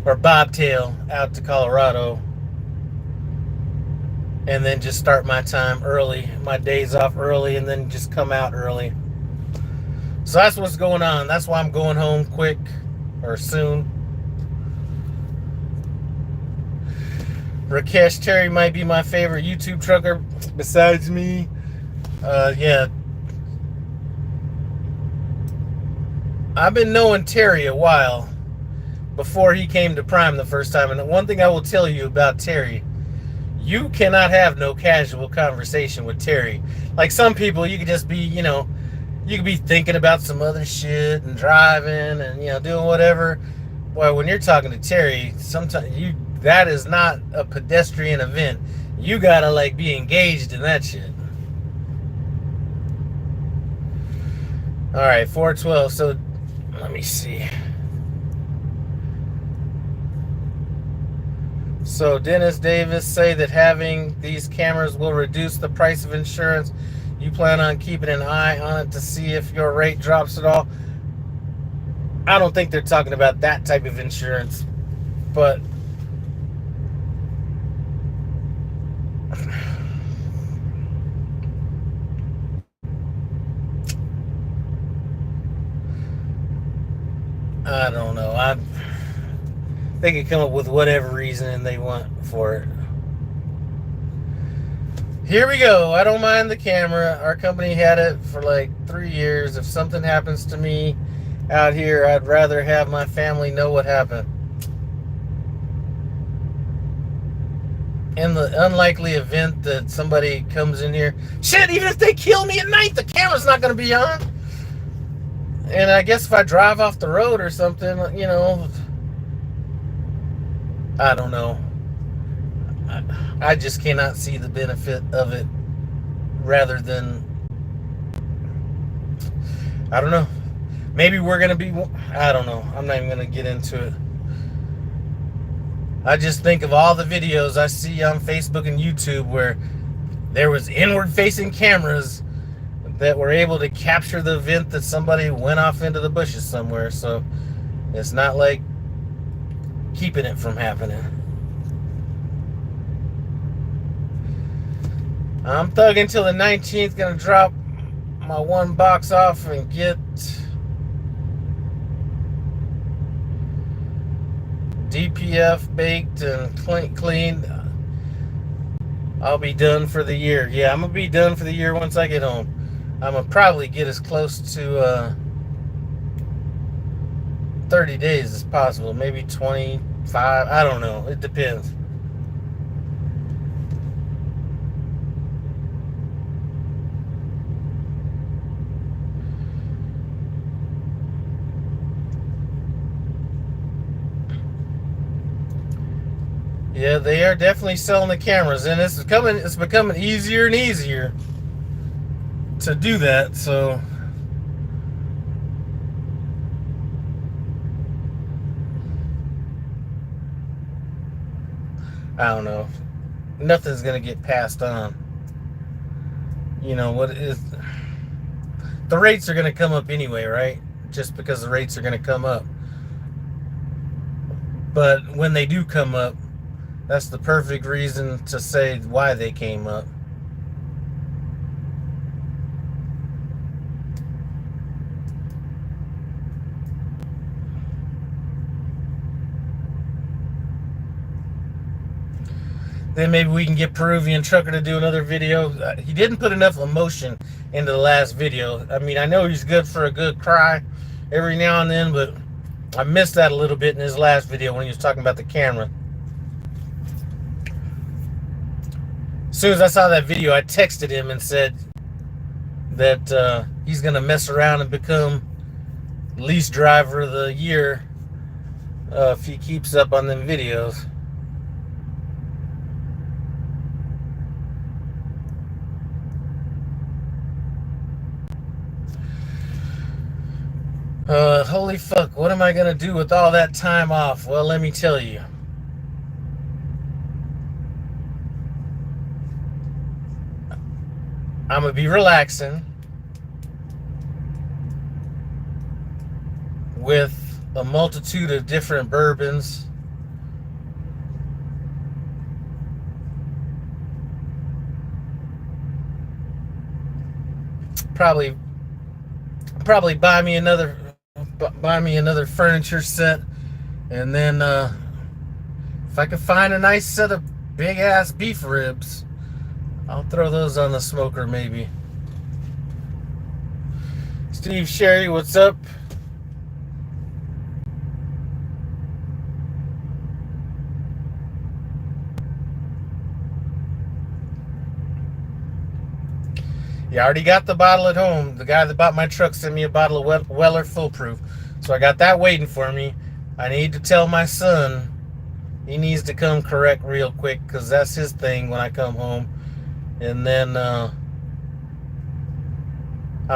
or bobtail out to Colorado and then just start my time early, my days off early, and then just come out early. So that's what's going on. That's why I'm going home quick or soon. Rakesh, Terry might be my favorite YouTube trucker besides me. Yeah. I've been knowing Terry a while before he came to Prime the first time. And the one thing I will tell you about Terry, you cannot have no casual conversation with Terry. Like some people, you could just be, you know, you could be thinking about some other shit and driving and, you know, doing whatever. Boy, when you're talking to Terry, sometimes that is not a pedestrian event. You gotta like be engaged in that shit. All right, 412. So let me see. So Dennis Davis say that having these cameras will reduce the price of insurance. You plan on keeping an eye on it to see if your rate drops at all. I don't think they're talking about that type of insurance, but I don't know. They could come up with whatever reason they want for it. Here we go. I don't mind the camera. Our company had it for like 3 years. If something happens to me out here, I'd rather have my family know what happened. In the unlikely event that somebody comes in here, shit, even if they kill me at night, the camera's not going to be on. And I guess if I drive off the road or something, you know, I don't know. I just cannot see the benefit of it rather than, I don't know. Maybe we're going to be, I don't know. I'm not even going to get into it. I just think of all the videos I see on Facebook and YouTube where there was inward-facing cameras that were able to capture the event that somebody went off into the bushes somewhere. So it's not like keeping it from happening. I'm thugging till the 19th. Gonna drop my one box off and get DPF baked and cleaned. I'll be done for the year. Yeah, I'm gonna be done for the year once I get home. I'm gonna probably get as close to 30 days as possible. Maybe 25. I don't know. It depends. Yeah, they are definitely selling the cameras, and it's becoming easier and easier to do that. So I don't know. Nothing's gonna get passed on. You know what is? The rates are gonna come up anyway, right? Just because the rates are gonna come up. But when they do come up, that's the perfect reason to say why they came up. Then maybe we can get Peruvian Trucker to do another video. He didn't put enough emotion into the last video. I mean, I know he's good for a good cry every now and then, but I missed that a little bit in his last video when he was talking about the camera. As soon as I saw that video, I texted him and said that he's going to mess around and become lease driver of the year if he keeps up on them videos. Holy fuck, what am I going to do with all that time off? Well, let me tell you. I'm going to be relaxing with a multitude of different bourbons. Probably buy me another furniture set, and then if I can find a nice set of big ass beef ribs, I'll throw those on the smoker maybe. Steve Sherry, what's up? Yeah, I already got the bottle at home. The guy that bought my truck sent me a bottle of Weller Full Proof. So I got that waiting for me. I need to tell my son he needs to come correct real quick, because that's his thing when I come home. And then I'm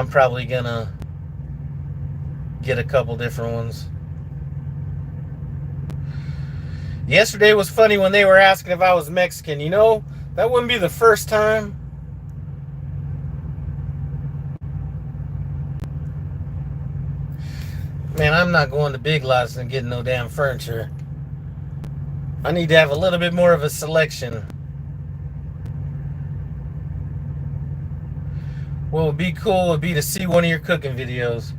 probably going to get a couple different ones. Yesterday was funny when they were asking if I was Mexican. You know, that wouldn't be the first time. Man, I'm not going to Big Lots and getting no damn furniture. I need to have a little bit more of a selection. What would be cool would be to see one of your cooking videos.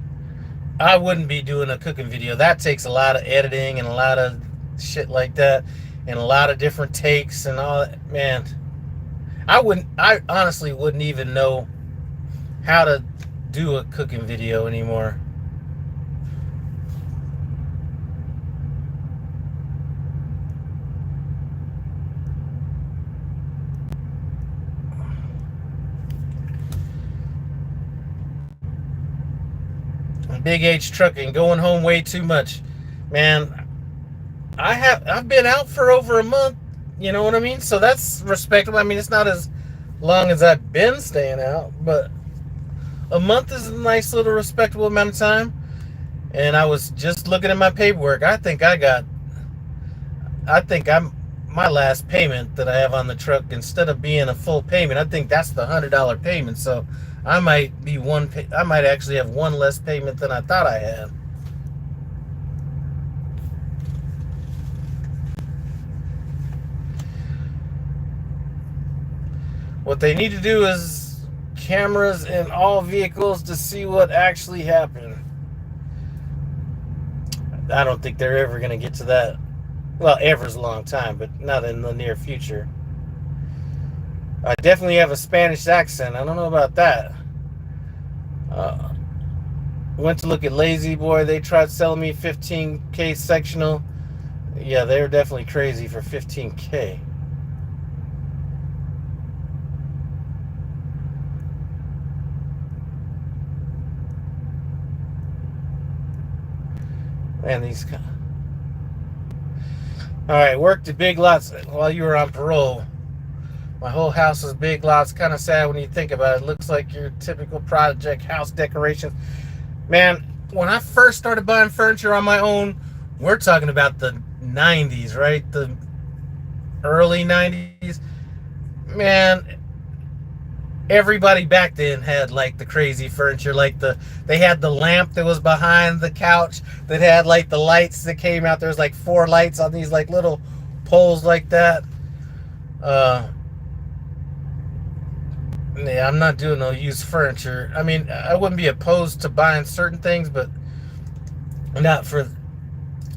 I wouldn't be doing a cooking video. That takes a lot of editing and a lot of shit like that, and a lot of different takes and all that. Man, I honestly wouldn't even know how to do a cooking video anymore. Big H trucking, going home way too much. Man, I've been out for over a month, you know what I mean? So that's respectable. I mean, it's not as long as I've been staying out, but a month is a nice little respectable amount of time. And I was just looking at my paperwork. I think I'm my last payment that I have on the truck, instead of being a full payment, I think that's the $100 payment. So I might actually have one less payment than I thought I had. What they need to do is cameras in all vehicles to see what actually happened. I don't think they're ever going to get to that. Well, ever's a long time, but not in the near future. I definitely have a Spanish accent. I don't know about that. Went to look at Lazy Boy. They tried selling me 15K sectional. Yeah, they're definitely crazy for 15K. Man, these... Alright, worked at Big Lots while you were on parole. My whole house is Big Lots. Kind of sad when you think about it. It looks like your typical project house decorations. Man, when I first started buying furniture on my own, we're talking about the 90s, right? The early 90s. Man, everybody back then had like the crazy furniture. Like they had the lamp that was behind the couch that had like the lights that came out. There's like 4 lights on these like little poles like that. Yeah, I'm not doing no used furniture. I mean, I wouldn't be opposed to buying certain things, but not for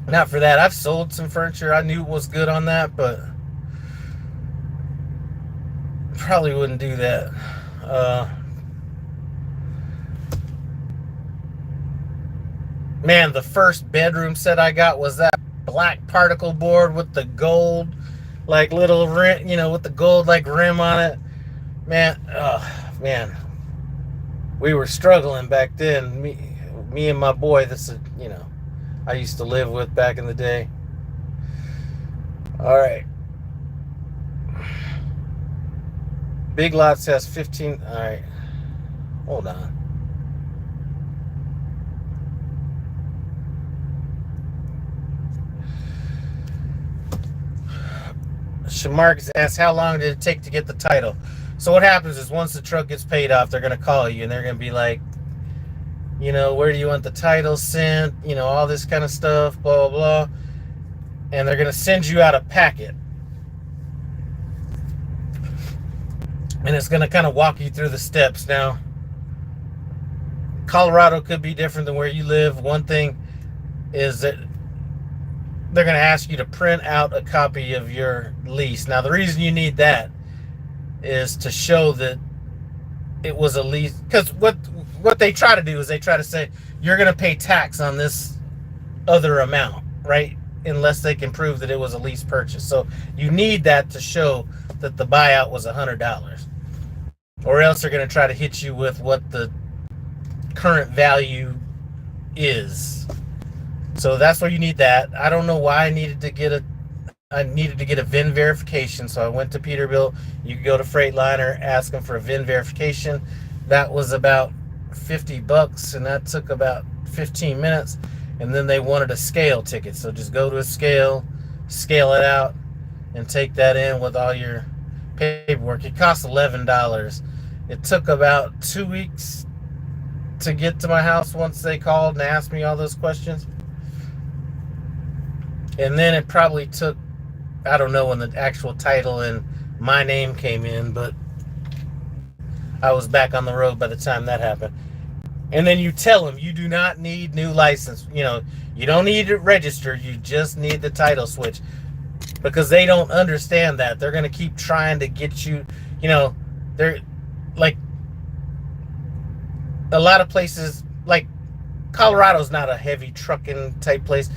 that. I've sold some furniture. I knew it was good on that, but probably wouldn't do that. Man, the first bedroom set I got was that black particle board with the gold, like little rim, with the gold like rim on it. Man, we were struggling back then. Me and my boy, I used to live with back in the day. All right. Big Lots has 15. All right. Hold on. Shamark asks, how long did it take to get the title? So what happens is once the truck gets paid off, they're going to call you and they're going to be like, where do you want the title sent? All this kind of stuff, blah, blah, blah. And they're going to send you out a packet. And it's going to kind of walk you through the steps. Now, Colorado could be different than where you live. One thing is that they're going to ask you to print out a copy of your lease. Now, the reason you need that is to show that it was a lease. Because what they try to do is they try to say, you're going to pay tax on this other amount, right? Unless they can prove that it was a lease purchase. So you need that to show that the buyout was $100. Or else they're going to try to hit you with what the current value is. So that's where you need that. I don't know why I needed to get a VIN verification. So I went to Peterbilt. You could go to Freightliner, ask them for a VIN verification. That was about $50, and that took about 15 minutes. And then they wanted a scale ticket. So just go to a scale, scale it out and take that in with all your paperwork. It costs $11. It took about 2 weeks to get to my house once they called and asked me all those questions. And then it probably took, I don't know when the actual title and my name came in, but I was back on the road by the time that happened. And then you tell them you do not need new license. You don't need to register. You just need the title switch. Because they don't understand that. They're going to keep trying to get you, they're like a lot of places, like Colorado's not a heavy trucking type place.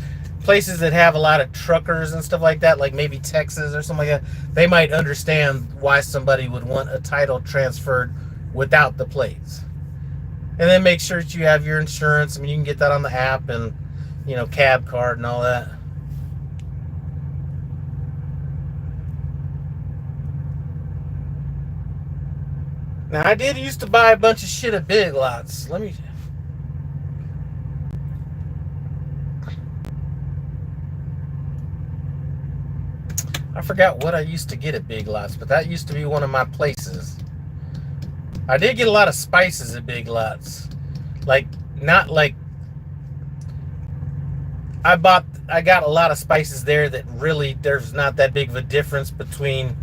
Places that have a lot of truckers and stuff like that, like maybe Texas or something like that, they might understand why somebody would want a title transferred without the plates. And then make sure that you have your insurance. I mean, you can get that on the app and, cab card and all that. Now, I did used to buy a bunch of shit at Big Lots. I forgot what I used to get at Big Lots, but that used to be one of my places. I did get a lot of spices at Big Lots. I got a lot of spices there that really, there's not that big of a difference between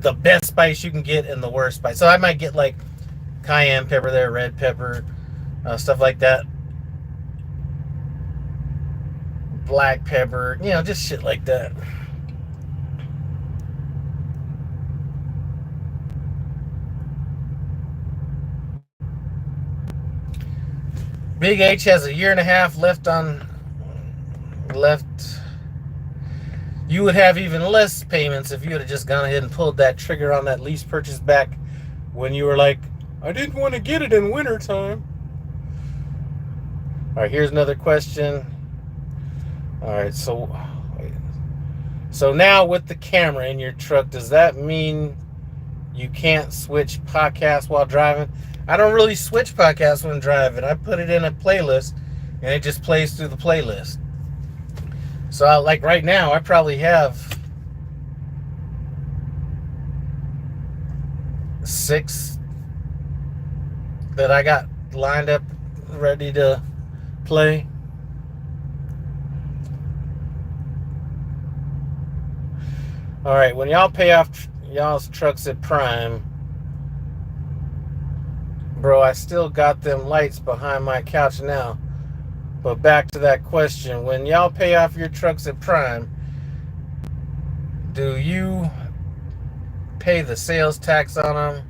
the best spice you can get and the worst spice. So I might get like cayenne pepper there, red pepper, stuff like that. Black pepper, just shit like that. Big H has 1.5 years left. You would have even less payments if you would have just gone ahead and pulled that trigger on that lease purchase back when you were like, I didn't want to get it in wintertime. All right, here's another question. All right, so now with the camera in your truck, does that mean you can't switch podcasts while driving? I don't really switch podcasts when driving. I put it in a playlist, and it just plays through the playlist. So, like right now, I probably have 6 that I got lined up, ready to play. All right, when y'all pay off y'all's trucks at Prime, bro, I still got them lights behind my couch now. But back to that question, when y'all pay off your trucks at Prime, do you pay the sales tax on them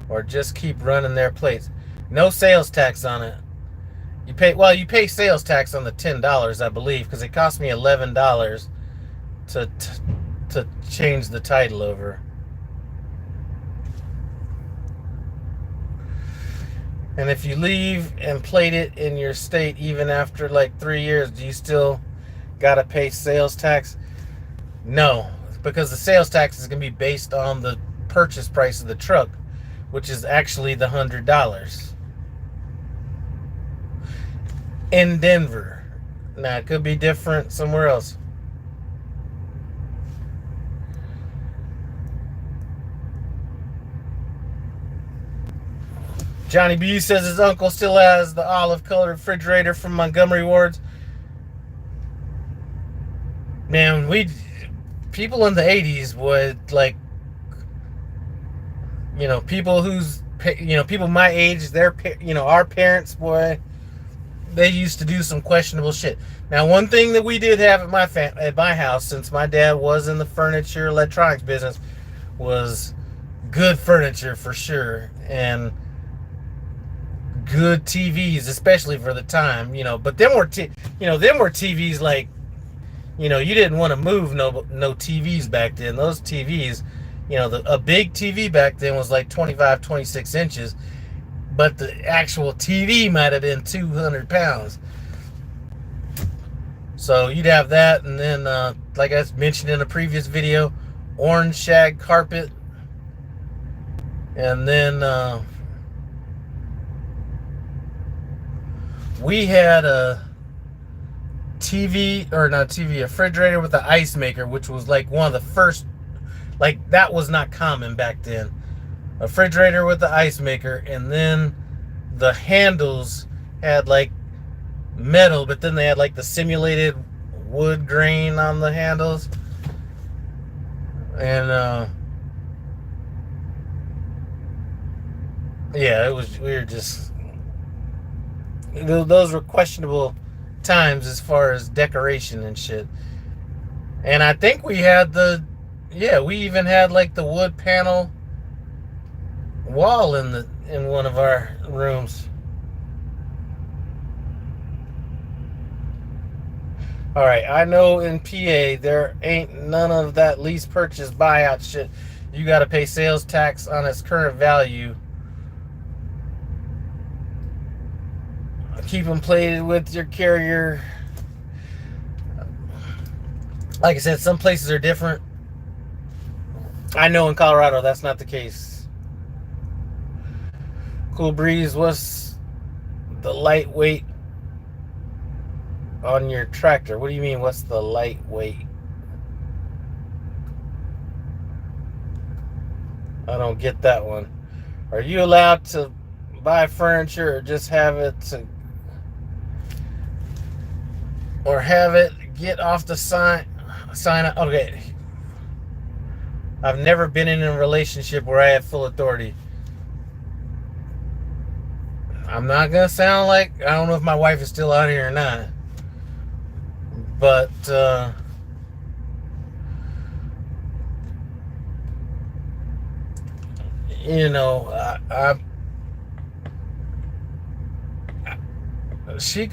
or just keep running their plates? No sales tax on it. You pay sales tax on the $10, I believe, because it cost me $11 to change the title over. And if you leave and plate it in your state even after like 3 years, do you still gotta pay sales tax? No, because the sales tax is gonna be based on the purchase price of the truck, which is actually the $100 in Denver. Now it could be different somewhere else. Johnny B says his uncle still has the olive-colored refrigerator from Montgomery Ward's. Man, people in the 80s would people my age, our parents, boy, they used to do some questionable shit. Now, one thing that we did have at my house, since my dad was in the furniture electronics business, was good furniture for sure, and good TVs, especially for the time, but them were TVs like, you didn't want to move no TVs back then. Those TVs, a big TV back then was like 25, 26 inches, but the actual TV might have been 200 pounds. So you'd have that, and then, like I mentioned in a previous video, orange shag carpet, and then, we had a TV, or not TV, a refrigerator with the ice maker, which was like one of the first, like that was not common back then. A refrigerator with the ice maker, and then the handles had like metal, but then they had like the simulated wood grain on the handles. And yeah, it was, we were just, those were questionable times as far as decoration and shit. And I think we had we even had like the wood panel wall in one of our rooms. All right, I know in PA there ain't none of that lease purchase buyout shit. You got to pay sales tax on its current value. Keep them plated with your carrier. Like I said, some places are different. I know in Colorado that's not the case. Cool Breeze, what's the lightweight on your tractor? What do you mean, what's the lightweight? I don't get that one. Are you allowed to buy furniture or just have it get off the sign up? Okay. I've never been in a relationship where I had full authority. I'm not gonna sound like, I don't know if my wife is still out here or not, but you know, she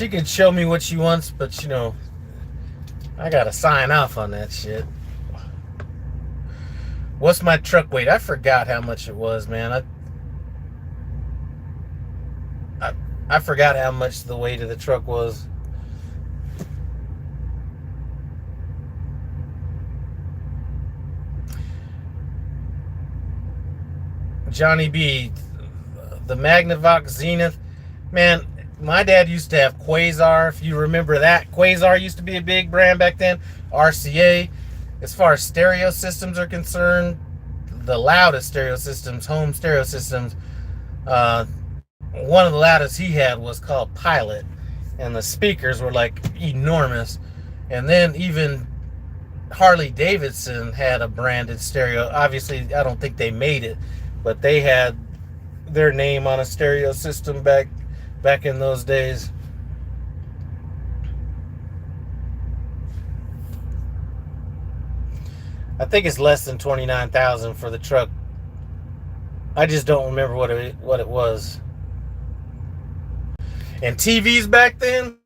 could show me what she wants, but you know, I gotta sign off on that shit. What's my truck weight? I forgot how much it was, man. I forgot how much the weight of the truck was. Johnny B, the Magnavox Zenith, man. My dad used to have Quasar, if you remember that. Quasar used to be a big brand back then. RCA. As far as stereo systems are concerned, the loudest stereo systems, home stereo systems, one of the loudest he had was called Pilot. And the speakers were like enormous. And then even Harley Davidson had a branded stereo. Obviously, I don't think they made it, but they had their name on a stereo system back in those days. I think it's less than $29,000 for the truck. I just don't remember what it was. And TVs back then,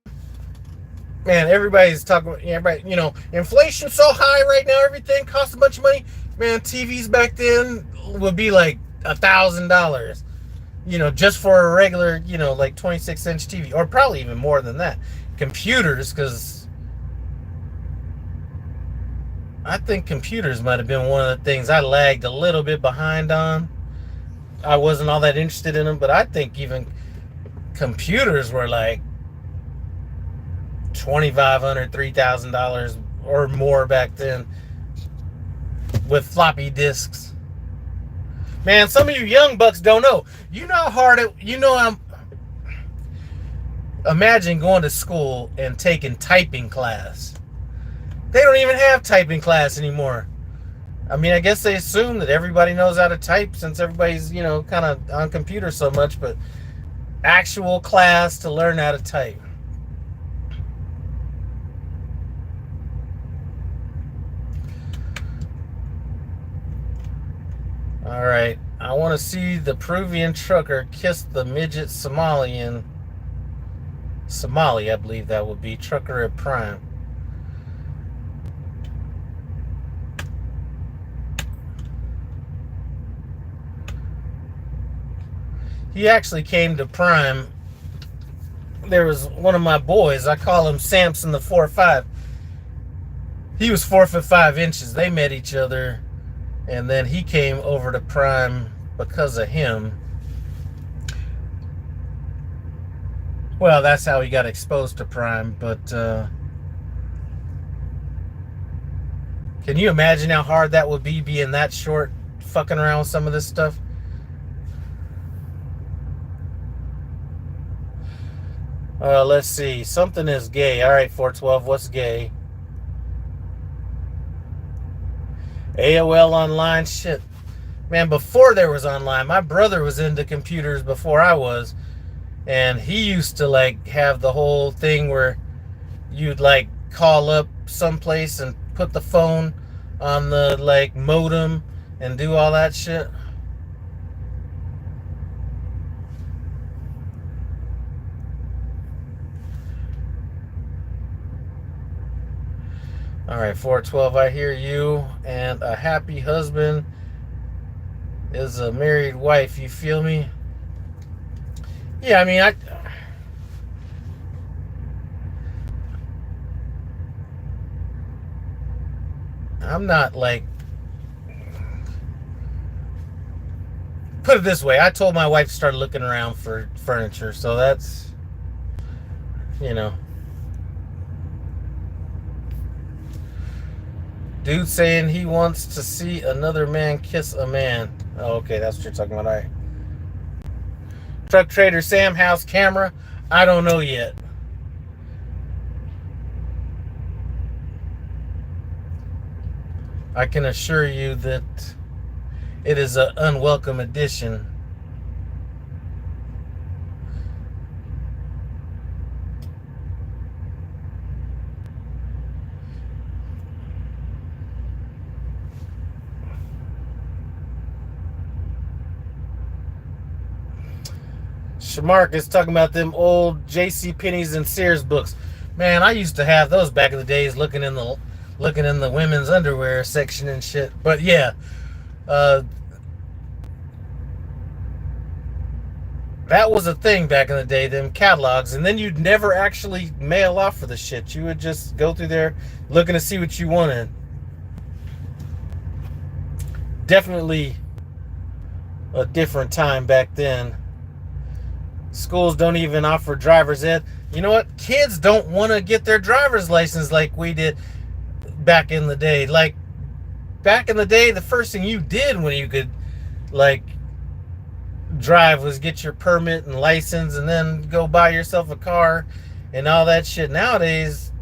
man, everybody's talking about, everybody, you know, inflation's so high right now, everything costs a bunch of money. Man, TVs back then would be like $1,000. You know, just for a regular, you know, like 26-inch TV, or probably even more than that. Computers, because I think computers might have been one of the things I lagged a little bit behind on. I wasn't all that interested in them, but I think even computers were like $2,500, $3,000 or more back then with floppy disks. Man, some of you young bucks don't know. You know how hard it, you know, imagine going to school and taking typing class. They don't even have typing class anymore. I mean, I guess they assume that everybody knows how to type since everybody's, you know, kind of on computers so much, but actual class to learn how to type. All right, I want to see the Peruvian trucker kiss the midget Somali, I believe that would be, trucker at Prime. He actually came to Prime. There was one of my boys, I call him Samson the 4'5". He was 4'5". They met each other, and then he came over to Prime because of him. Well, that's how he got exposed to Prime. But can you imagine how hard that would be being that short, fucking around with some of this stuff? Let's see. Something is gay. All right, 412. What's gay? AOL online. Shit. Man, before there was online, my brother was into computers before I was. And he used to like have the whole thing where you'd like call up someplace and put the phone on the like modem and do all that shit. All right, 412, I hear you. And a happy husband is a married wife. You feel me? Yeah, I mean, I'm not like, put it this way. I told my wife to start looking around for furniture, so that's, you know. Dude saying he wants to see another man kiss a man. Oh, okay, that's what you're talking about. All right. Truck Trader Sam, house camera. I don't know yet. I can assure you that it is an unwelcome addition. Shamark is talking about them old J.C. Penney's and Sears books. Man, I used to have those back in the days, looking in the women's underwear section and shit. But yeah, uh, that was a thing back in the day, them catalogs. And then you'd never actually mail off for the shit. You would just go through there looking to see what you wanted. Definitely a different time back then. Schools don't even offer driver's ed. You know what? Kids don't want to get their driver's license like we did back in the day. Like, back in the day, the first thing you did when you could, like, drive was get your permit and license and then go buy yourself a car and all that shit. Nowadays,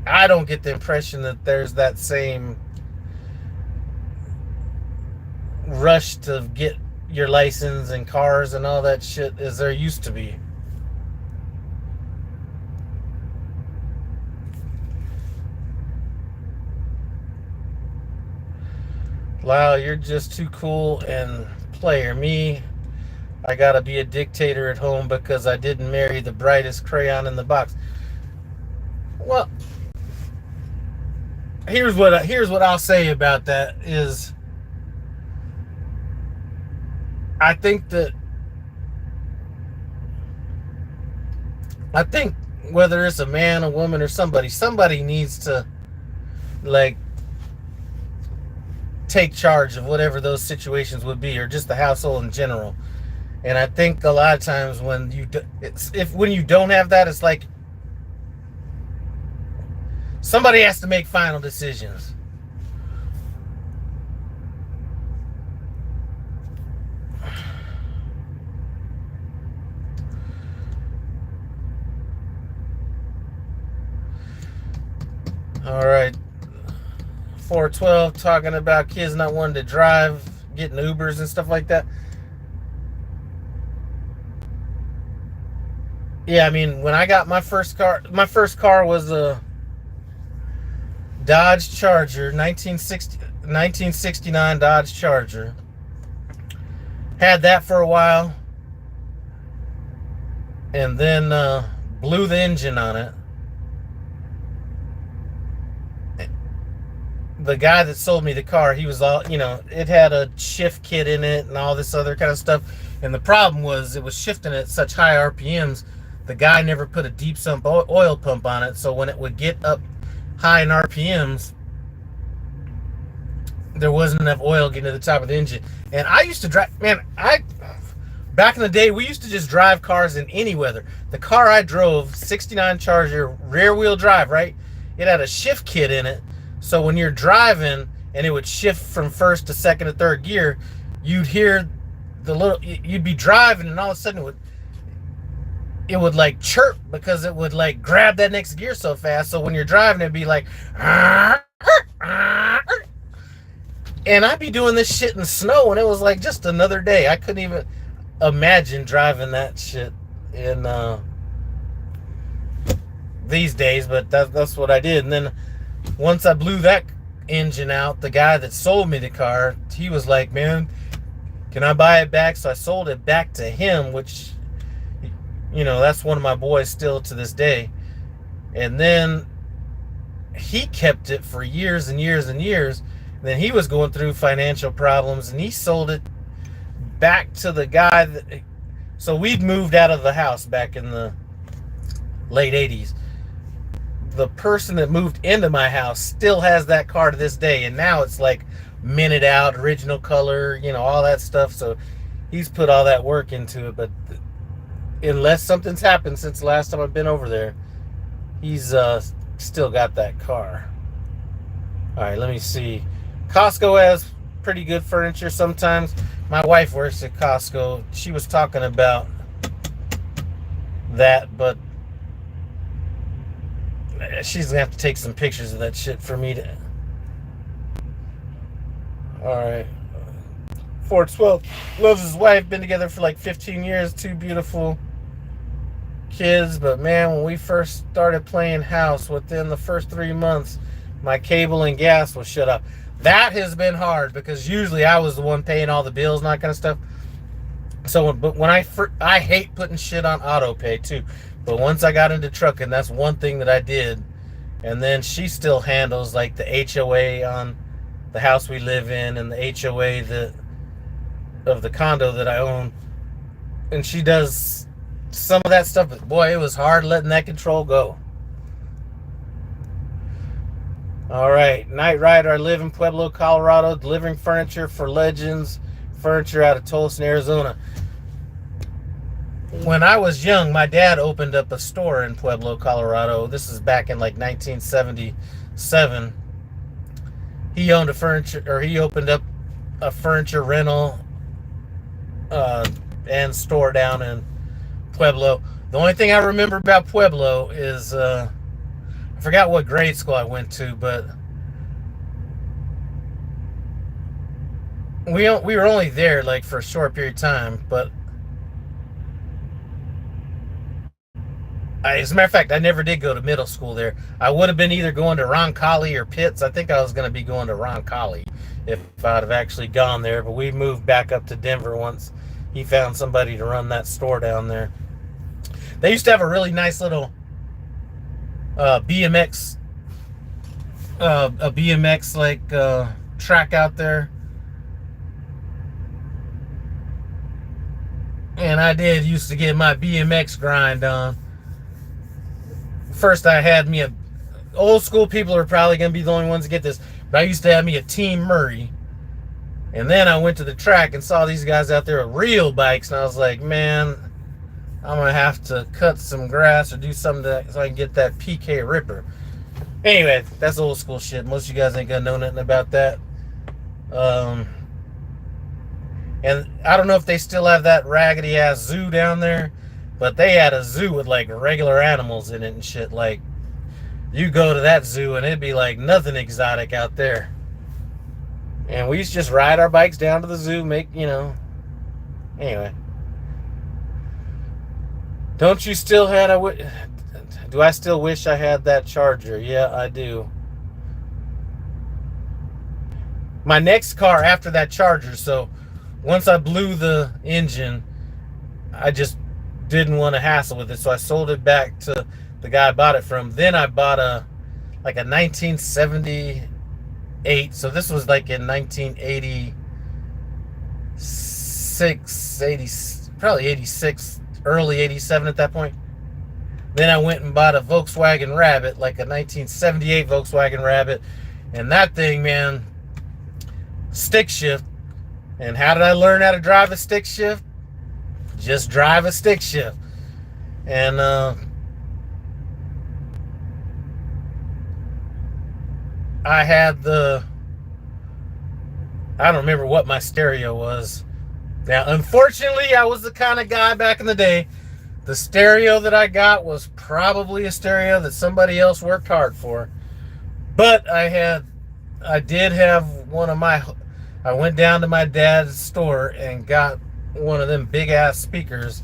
I don't get the impression that there's that same rush to get your license and cars and all that shit as there used to be. Wow, you're just too cool and player. Me, I gotta be a dictator at home because I didn't marry the brightest crayon in the box. Well, here's what I'll say about that is I think that I think whether it's a man, a woman, or somebody needs to like take charge of whatever those situations would be, or just the household in general. And I think a lot of times when when you don't have that, it's like somebody has to make final decisions. All right. 412 talking about kids not wanting to drive, getting Ubers and stuff like that. Yeah, I mean, when I got my first car was a Dodge Charger, 1969 Dodge Charger. Had that for a while, and then blew the engine on it. The guy that sold me the car, he was all, it had a shift kit in it and all this other kind of stuff. And the problem was it was shifting at such high RPMs. The guy never put a deep sump oil pump on it. So when it would get up high in RPMs, there wasn't enough oil getting to the top of the engine. And I used to drive, man, Back in the day, we used to just drive cars in any weather. The car I drove, 69 Charger, rear wheel drive, right? It had a shift kit in it. So when you're driving and it would shift from first to second to third gear, you'd hear you'd be driving and all of a sudden it would like chirp because it would like grab that next gear so fast. So when you're driving, it'd be like, and I'd be doing this shit in the snow and it was like just another day. I couldn't even imagine driving that shit in these days, but that's what I did. And then once I blew that engine out, the guy that sold me the car, he was like, man, can I buy it back? So I sold it back to him, which, you know, that's one of my boys still to this day. And then he kept it for years and years and years. And then he was going through financial problems and he sold it back to the guy so we'd moved out of the house back in the late 80s. The person that moved into my house still has that car to this day, and now it's like minted out, original color, you know, all that stuff. So he's put all that work into it, but unless something's happened since the last time I've been over there, he's still got that car. All right, let me see. Costco has pretty good furniture sometimes. My wife works at Costco. She was talking about that, but she's gonna have to take some pictures of that shit for me to. All right. 412 loves his wife. Been together for like 15 years. 2 beautiful kids. But man, when we first started playing house, within the first 3 months, my cable and gas was shut off. That has been hard because usually I was the one paying all the bills and that kind of stuff. So, but when I hate putting shit on auto pay too. But once I got into trucking, that's one thing that I did. And then she still handles like the HOA on the house we live in and the HOA of the condo that I own. And she does some of that stuff. But boy, it was hard letting that control go. All right. Night Rider. I live in Pueblo, Colorado, delivering furniture for Legends Furniture out of Tucson, Arizona. When I was young, my dad opened up a store in Pueblo, Colorado. This is back in like 1977. He owned he opened up a furniture rental and store down in Pueblo. The only thing I remember about Pueblo is I forgot what grade school I went to, but we were only there like for a short period of time. But as a matter of fact, I never did go to middle school there. I would have been either going to Roncalli or Pitts. I think I was going to be going to Roncalli if I'd have actually gone there. But we moved back up to Denver once he found somebody to run that store down there. They used to have a really nice little BMX like track out there. And I did used to get my BMX grind on. First, I had me old school people are probably going to be the only ones to get this, but I used to have me a Team Murray. And then I went to the track and saw these guys out there with real bikes, and I was like, man, I'm going to have to cut some grass or do something so I can get that PK Ripper. Anyway, that's old school shit. Most of you guys ain't going to know nothing about that. And I don't know if they still have that raggedy ass zoo down there, but they had a zoo with like regular animals in it and shit. Like, you go to that zoo and it'd be like nothing exotic out there. And we used to just ride our bikes down to the zoo, anyway. Don't you still do I still wish I had that Charger? Yeah, I do. My next car after that Charger, so once I blew the engine, I just didn't want to hassle with it, so I sold it back to the guy I bought it from. Then I bought a 1978, so this was like in 1986, probably 86, early 87 at that point. Then I went and bought a Volkswagen Rabbit, like a 1978 Volkswagen Rabbit, and that thing, man, stick shift. And how did I learn how to drive a stick shift? just drive a stick shift. And I had I don't remember what my stereo was. Now, unfortunately, I was the kind of guy back in the day. The stereo that I got was probably a stereo that somebody else worked hard for. But I did have I went down to my dad's store and got one of them big ass speakers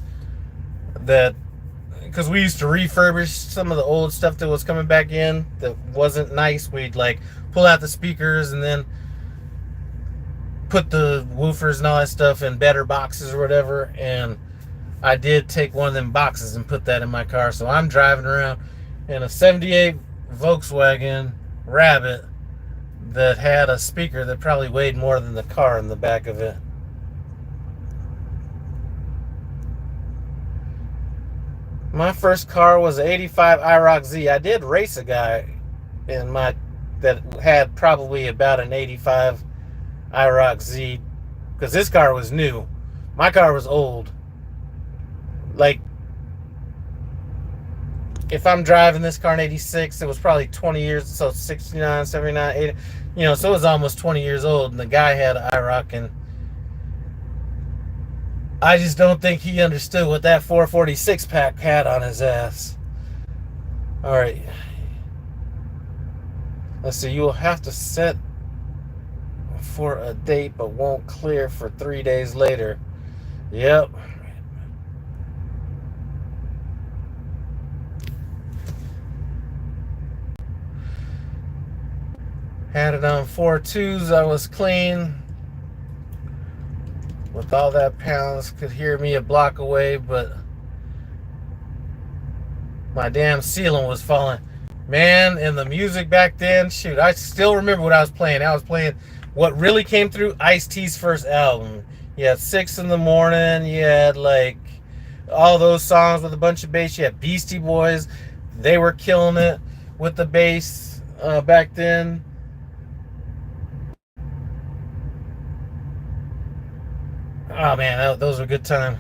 because we used to refurbish some of the old stuff that was coming back in that wasn't nice. We'd like pull out the speakers and then put the woofers and all that stuff in better boxes or whatever. And I did take one of them boxes and put that in my car. So I'm driving around in a 78 Volkswagen Rabbit that had a speaker that probably weighed more than the car in the back of it. My first car was an 85 IROC Z. I did race a guy that had probably about an 85 IROC Z because this car was new. My car was old. Like, if I'm driving this car in 86, it was probably 20 years, so 69, 79, 80, so it was almost 20 years old, and the guy had an IROC, and I just don't think he understood what that 446 pack had on his ass. All right. Let's see, you will have to set for a date, but won't clear for 3 days later. Yep. Had it on 4.2s. I was clean. With all that pounds, could hear me a block away, but my damn ceiling was falling. Man, and the music back then, shoot, I still remember what I was playing. I was playing what really came through, Ice-T's first album. You had 6 in the Morning. You had like all those songs with a bunch of bass. You had Beastie Boys. They were killing it with the bass back then. Oh man, those were good times.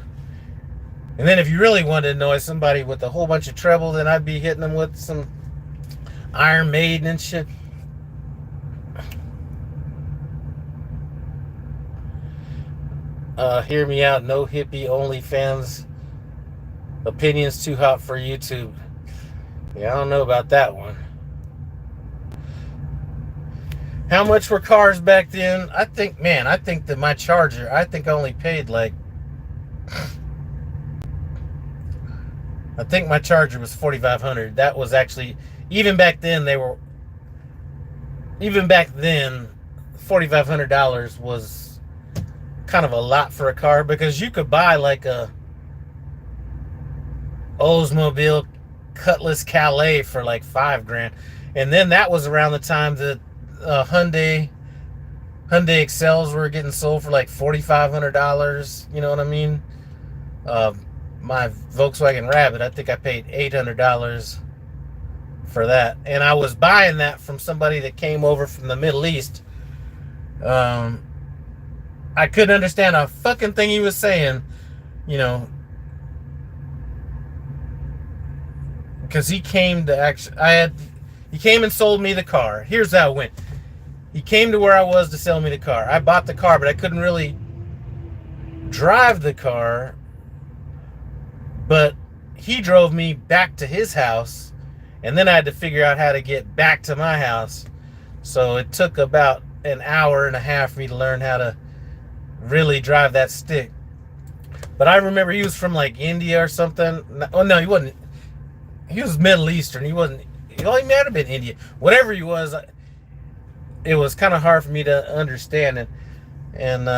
And then if you really wanted to annoy somebody with a whole bunch of treble, then I'd be hitting them with some Iron Maiden and shit. Hear me out, no hippie OnlyFans. Opinions too hot for YouTube. Yeah, I don't know about that one. How much were cars back then? I think that my Charger, I only paid like, I think my Charger was $4,500. That was actually, even back then, $4,500 was kind of a lot for a car, because you could buy like a Oldsmobile Cutlass Calais for like $5,000. And then that was around the time that Hyundai Excels were getting sold for like $4,500. You know what I mean? My Volkswagen Rabbit, I think I paid $800 for that, and I was buying that from somebody that came over from the Middle East. I couldn't understand a fucking thing he was saying, because he came to he came and sold me the car. Here's how it went. He came to where I was to sell me the car. I bought the car, but I couldn't really drive the car. But he drove me back to his house, and then I had to figure out how to get back to my house. So it took about an hour and a half for me to learn how to really drive that stick. But I remember he was from like India or something. Oh no, he wasn't. He was Middle Eastern. He wasn't. He might have been India. Whatever he was, it was kind of hard for me to understand it. And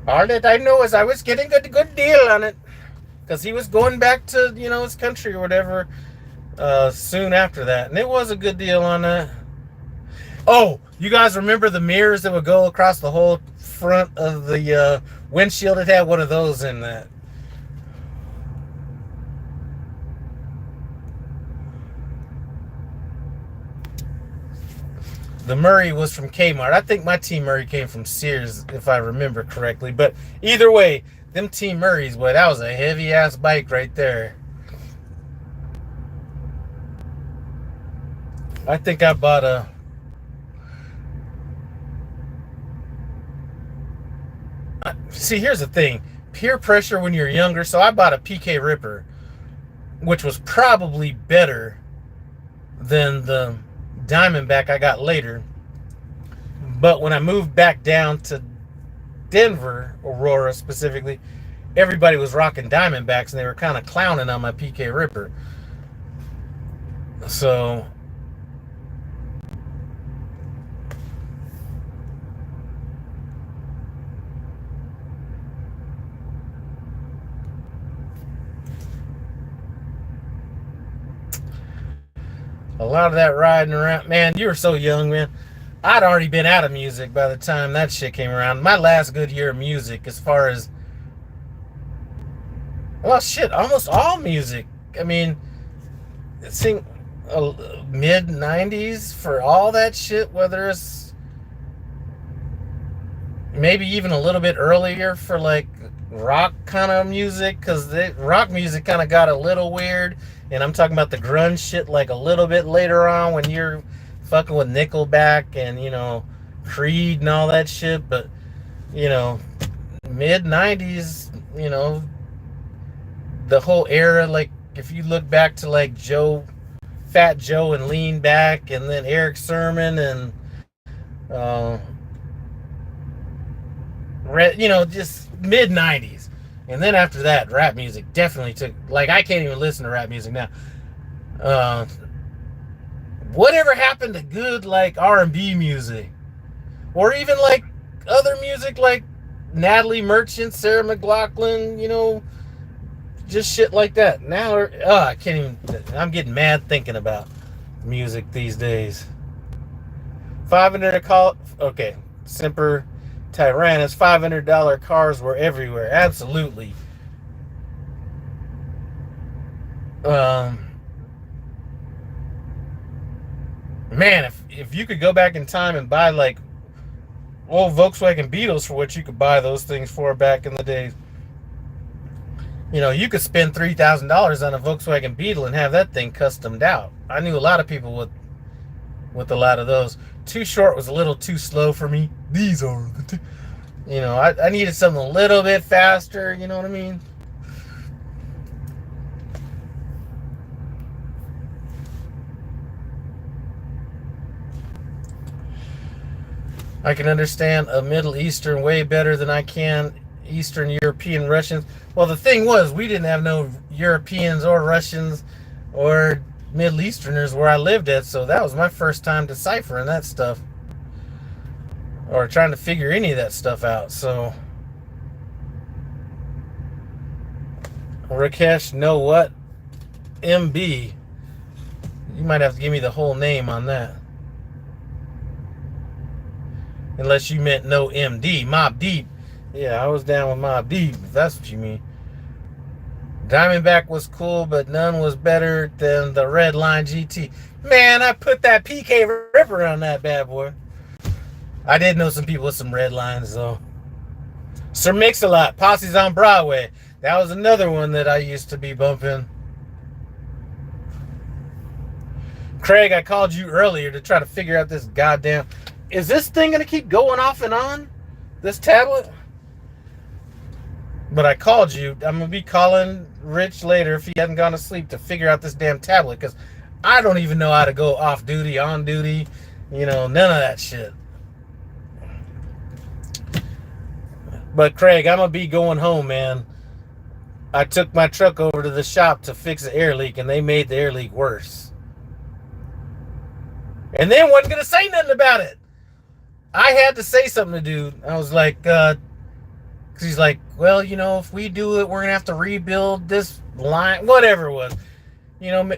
all that I know is I was getting a good deal on it, because he was going back to his country or whatever soon after that, and it was a good deal on that. Oh, you guys remember the mirrors that would go across the whole front of the windshield? It had one of those in that. The Murray was from Kmart. I think my Team Murray came from Sears, if I remember correctly. But either way, them Team Murrays, boy, that was a heavy-ass bike right there. I think I bought a... See, here's the thing. Peer pressure when you're younger. So I bought a PK Ripper, which was probably better than the Diamondback I got later. But when I moved back down to Denver, Aurora specifically, everybody was rocking Diamondbacks and they were kind of clowning on my PK Ripper. So a lot of that riding around, man, you were so young, man. I'd already been out of music by the time that shit came around. My last good year of music, as far as, well, shit, almost all music. I mean, sing mid 90s for all that shit, whether it's maybe even a little bit earlier for like rock kind of music, because rock music kind of got a little weird. And I'm talking about the grunge shit like a little bit later on when you're fucking with Nickelback and, you know, Creed and all that shit. But, you know, mid 90s, you know, the whole era, like if you look back to like Fat Joe and Lean Back, and then Eric Sermon and you know, just mid 90s. And then after that, rap music definitely took, like, I can't even listen to rap music now. Whatever happened to good, like, R&B music? Or even, like, other music, like Natalie Merchant, Sarah McLachlan, you know, just shit like that. Now, I can't even, I'm getting mad thinking about music these days. 500 a call, okay, Semper Tyrannis, $500 cars were everywhere. Absolutely. Man, if you could go back in time and buy like old Volkswagen Beetles for what you could buy those things for back in the days, you know, you could spend $3,000 on a Volkswagen Beetle and have that thing customed out. I knew a lot of people with a lot of those. Too Short was a little too slow for me. These are the two. You know, I needed something a little bit faster, you know what I mean? I can understand a Middle Eastern way better than I can Eastern European Russians. Well, the thing was, we didn't have no Europeans or Russians or Middle Easterners where I lived at, so that was my first time deciphering that stuff. Or trying to figure any of that stuff out. So Rakesh, know what? MB. You might have to give me the whole name on that. Unless you meant no MD. Mobb Deep. Yeah, I was down with Mobb Deep, if that's what you mean. Diamondback was cool, but none was better than the Redline GT. Man, I put that PK Ripper on that bad boy. I did know some people with some red lines, though. Sir Mix-a-Lot, Posse's on Broadway. That was another one that I used to be bumping. Craig, I called you earlier to try to figure out this goddamn... Is this thing going to keep going off and on? This tablet? But I called you. I'm going to be calling Rich later if he hasn't gone to sleep to figure out this damn tablet, because I don't even know how to go off duty, on duty, you know, none of that shit. But Craig, I'm going to be going home, man. I took my truck over to the shop to fix the air leak, and they made the air leak worse. And then wasn't going to say nothing about it. I had to say something to dude. I was like, because he's like, well, you know, if we do it, we're going to have to rebuild this line, whatever it was. You know,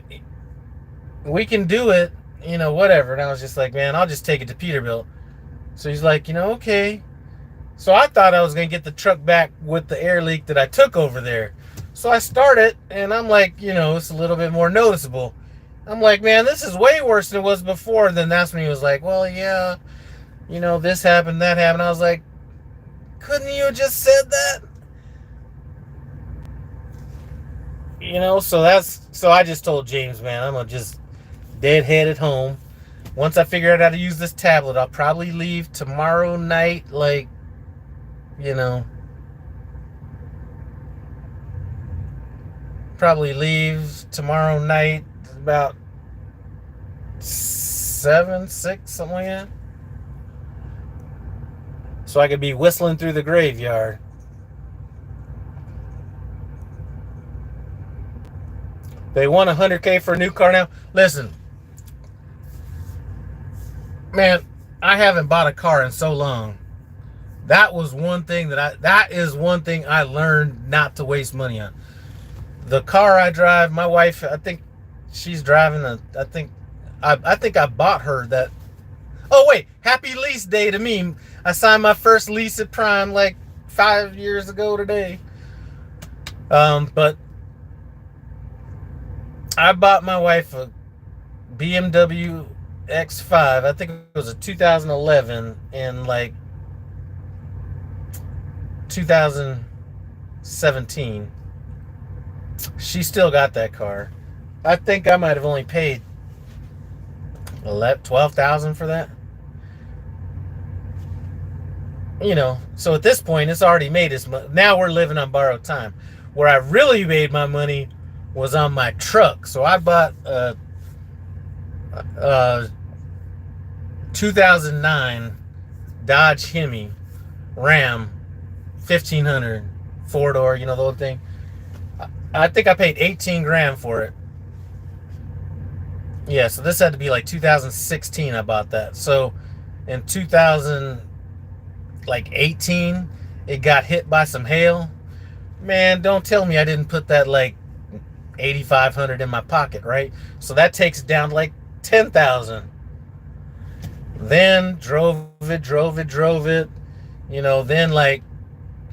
we can do it, you know, whatever. And I was just like, man, I'll just take it to Peterbilt. So he's like, you know, okay. So I thought I was going to get the truck back with the air leak that I took over there. So I start it, and I'm like, you know, it's a little bit more noticeable. I'm like, man, this is way worse than it was before. Then that's when he was like, well, yeah, this happened, that happened. I was like, couldn't you have just said that? So I just told James, man, I'm gonna just deadhead at home. Once I figure out how to use this tablet, I'll probably leave tomorrow night, like, probably leave tomorrow night about 7, 6, something like that. So I could be whistling through the graveyard. They want $100K for a new car now. Listen, man, I haven't bought a car in so long. That is one thing I learned not to waste money on. The car I drive, my wife, I think she's driving I think I bought her that. Oh wait, happy lease day to me. I signed my first lease at Prime like 5 years ago today. But I bought my wife a BMW X5. I think it was a 2011 in like 2017. She still got that car. I think I might have only paid $12,000 for that. So at this point, it's already made its money. Now we're living on borrowed time. Where I really made my money was on my truck. So I bought a 2009 Dodge Hemi Ram 1500 4-door, the old thing. I think I paid 18 grand for it. Yeah, so this had to be like 2016 I bought that. So in 2018, it got hit by some hail. Man, don't tell me I didn't put that like 8,500 in my pocket, right? So that takes it down to like 10,000. Then drove it. Then like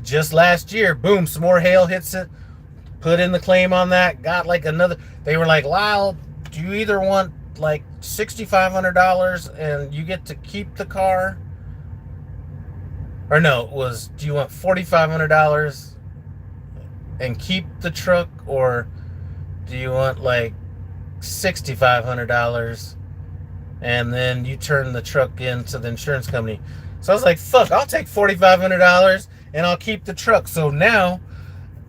just last year, boom, some more hail hits it. Put in the claim on that. Got like another. They were like, Lyle, do you either want like $6,500 and you get to keep the car? Or no, it was, do you want $4,500 and keep the truck? Or do you want like $6,500 and then you turn the truck into the insurance company? So I was like, fuck, I'll take $4,500 and I'll keep the truck. So now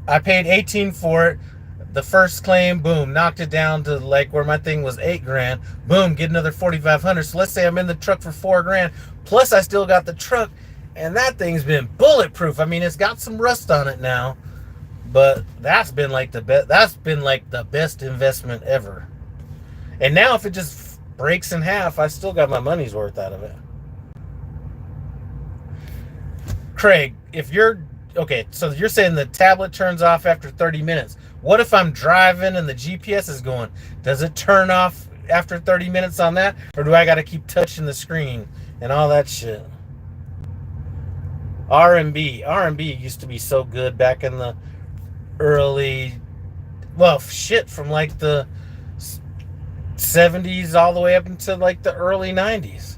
I paid 18 for it. The first claim, boom, knocked it down to like where my thing was 8 grand. Boom, get another 4,500. So let's say I'm in the truck for 4 grand. Plus I still got the truck, and that thing's been bulletproof. I mean, it's got some rust on it now, but that's been like the best. That's been like the best investment ever. And now if it just breaks in half, I still got my money's worth out of it. Craig, if you're okay, so you're saying the tablet turns off after 30 minutes. What if I'm driving and the GPS is going? Does it turn off after 30 minutes on that? Or do I got to keep touching the screen and all that shit? R&B used to be so good back in the early, from like the 70s all the way up until like the early 90s.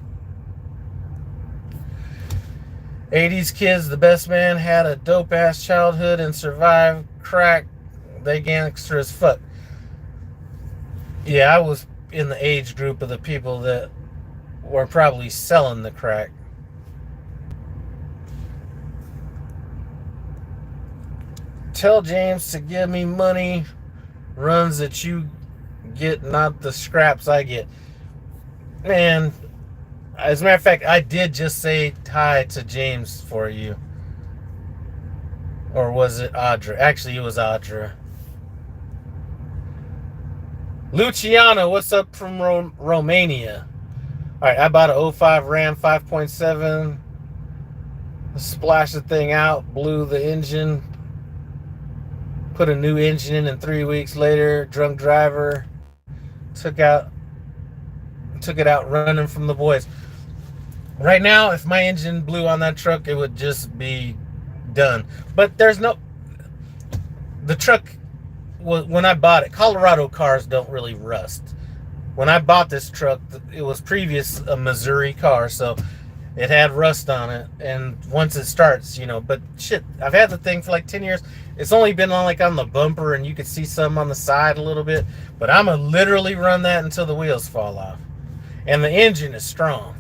80s kids, the best man, had a dope-ass childhood and survived crack. They gangster as fuck. Yeah, I was in the age group of the people that were probably selling the crack. Tell James to give me money runs that you get, not the scraps I get. Man, as a matter of fact, I did just say hi to James for you. Or was it Audra? Actually, it was Audra. Luciano, what's up from Romania? Alright, I bought an 05 Ram 5.7. Splashed the thing out, blew the engine. Put a new engine in 3 weeks later. Drunk driver. Took it out running from the boys. Right now, if my engine blew on that truck, it would just be done. But the truck, when I bought it, Colorado cars don't really rust. when I bought this truck, it was previous a Missouri car, so it had rust on it. And once it starts, but shit, I've had the thing for like 10 years. It's only been on like on the bumper, and you could see some on the side a little bit. But I'm gonna literally run that until the wheels fall off. And the engine is strong.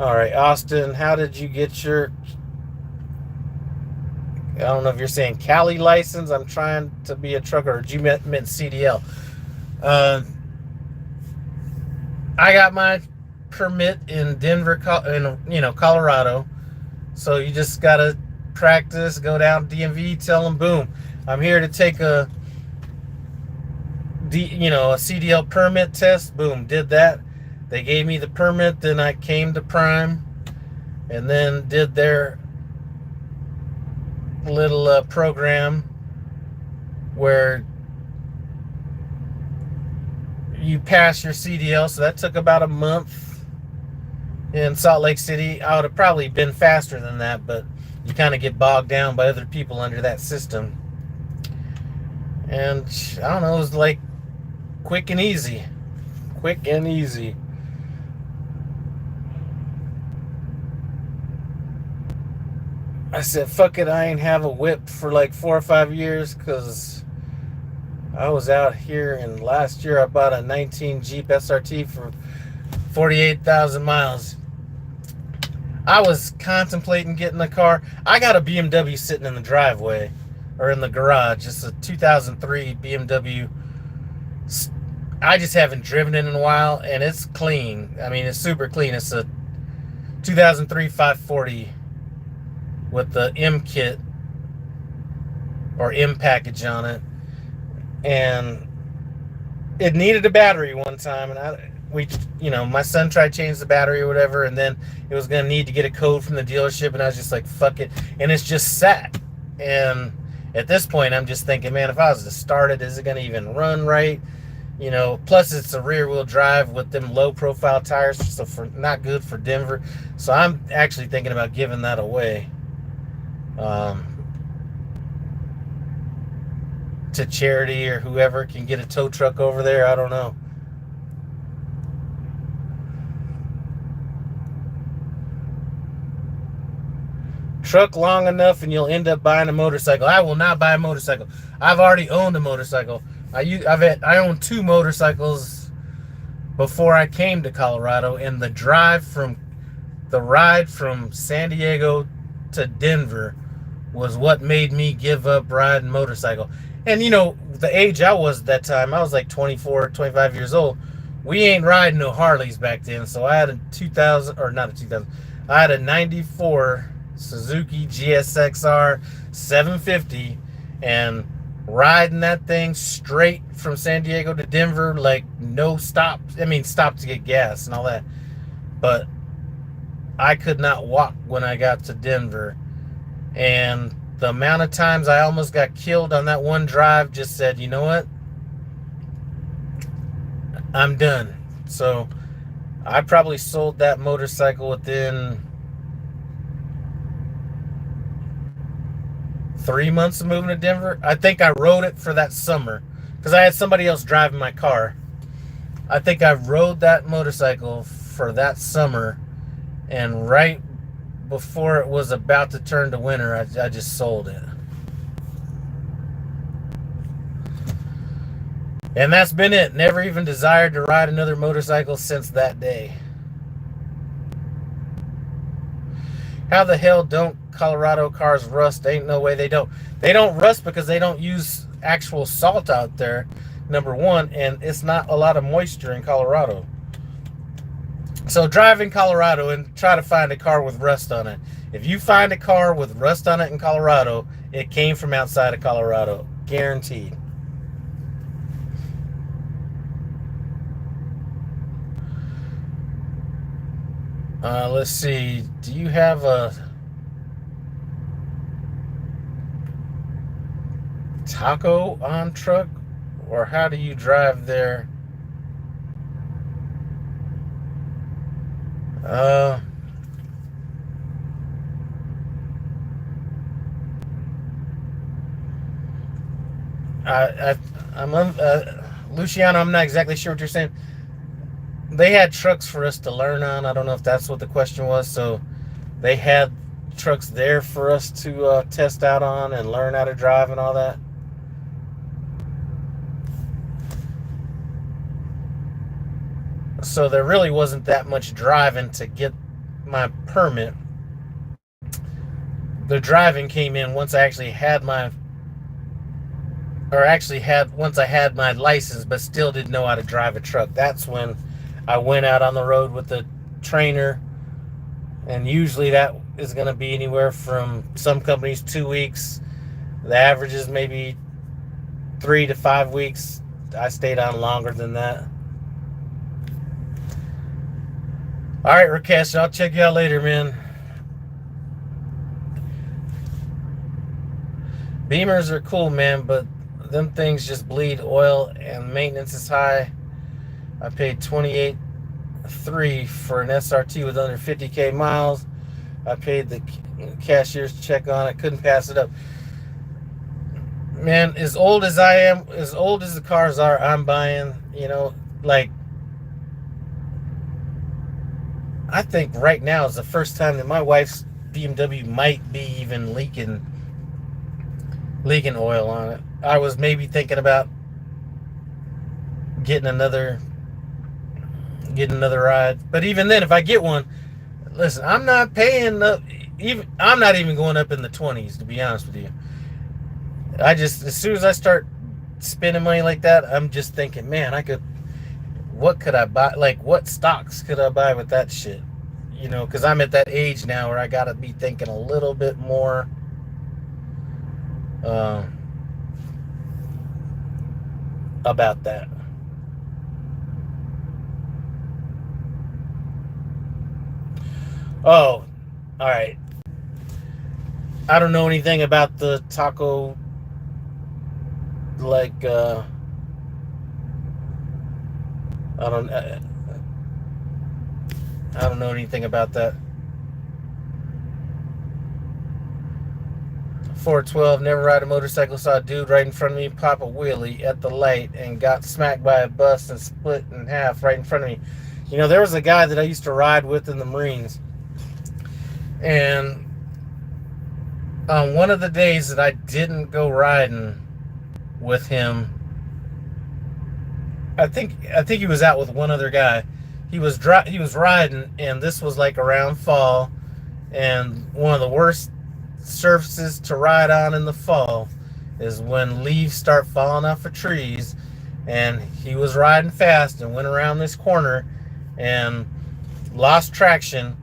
All right, Austin, how did you get your, I don't know if you're saying Cali license. I'm trying to be a trucker, or you meant CDL. I got my permit in Denver, Colorado. So you just gotta practice, go down to DMV, tell them, boom, I'm here to take a CDL permit test. Boom, did that. They gave me the permit. Then I came to Prime, and then did their little program where you pass your CDL. So that took about a month in Salt Lake City. I would have probably been faster than that, but you kind of get bogged down by other people under that system. And I don't know, it was like quick and easy. Quick and easy. I said, fuck it, I ain't have a whip for like 4 or 5 years, because I was out here, and last year I bought a 19 Jeep SRT for 48,000 miles. I was contemplating getting a car. I got a BMW sitting in the driveway, or in the garage. It's a 2003 BMW. I just haven't driven it in a while, and it's clean. I mean, it's super clean. It's a 2003 540 with the M kit or M package on it, and it needed a battery one time, and my son tried to change the battery or whatever, and then it was going to need to get a code from the dealership, and I was just like, fuck it, and it's just sat. And at this point, I'm just thinking, man, if I was to start it, is it going to even run right? Plus it's a rear wheel drive with them low profile tires, so not good for Denver. So I'm actually thinking about giving that away to charity, or whoever can get a tow truck over there. I don't know. Truck long enough and you'll end up buying a motorcycle. I will not buy a motorcycle. I've already owned a motorcycle. I owned 2 motorcycles before I came to Colorado, and the ride from San Diego to Denver was what made me give up riding motorcycle. And the age I was at that time, I was like 24, 25 years old. We ain't riding no Harleys back then. So I had I had a 94 Suzuki GSXR 750, and riding that thing straight from San Diego to Denver, like no stop. I mean, stop to get gas and all that. But I could not walk when I got to Denver. And the amount of times I almost got killed on that one drive just said, you know what? I'm done. So I probably sold that motorcycle within 3 months of moving to Denver. I think I rode it for that summer because I had somebody else driving my car. I think I rode that motorcycle for that summer, and right before it was about to turn to winter, I just sold it. And that's been it. Never even desired to ride another motorcycle since that day. How the hell don't Colorado cars rust? Ain't no way they don't. They don't rust because they don't use actual salt out there, number one, and it's not a lot of moisture in Colorado. So drive in Colorado and try to find a car with rust on it. If you find a car with rust on it in Colorado, it came from outside of Colorado. Guaranteed. Let's see. Do you have a taco on truck, or how do you drive there? I'm Luciano. I'm not exactly sure what you're saying. They had trucks for us to learn on. I don't know if that's what the question was. So they had trucks there for us to test out on and learn how to drive and all that. So there really wasn't that much driving to get my permit. The driving came in once I actually had once I had my license, but still didn't know how to drive a truck. That's when I went out on the road with the trainer, and usually that is going to be anywhere from some companies 2 weeks. The average is maybe 3 to 5 weeks. I stayed on longer than that. All right, Rakesh, I'll check you out later, man. Beamers are cool, man, but them things just bleed oil and maintenance is high. I paid $28,300 for an SRT with under 50K miles. I paid the cashier's check on it. Couldn't pass it up. Man, as old as I am, as old as the cars are I'm buying, like, I think right now is the first time that my wife's BMW might be even leaking oil on it. I was maybe thinking about getting another ride. But even then, if I get one, listen, I'm not paying I'm not even going up in the 20s, to be honest with you. As soon as I start spending money like that, I'm just thinking, man, what could I buy? Like, what stocks could I buy with that shit? Because I'm at that age now where I gotta be thinking a little bit more about that. Oh, all right. I don't know anything about the taco, like, I don't know anything about that. 412, never ride a motorcycle, saw a dude right in front of me pop a wheelie at the light and got smacked by a bus and split in half right in front of me. There was a guy that I used to ride with in the Marines, and on one of the days that I didn't go riding with him, I think he was out with one other guy. He was riding, and this was like around fall, and one of the worst surfaces to ride on in the fall is when leaves start falling off of trees. And he was riding fast and went around this corner and lost traction.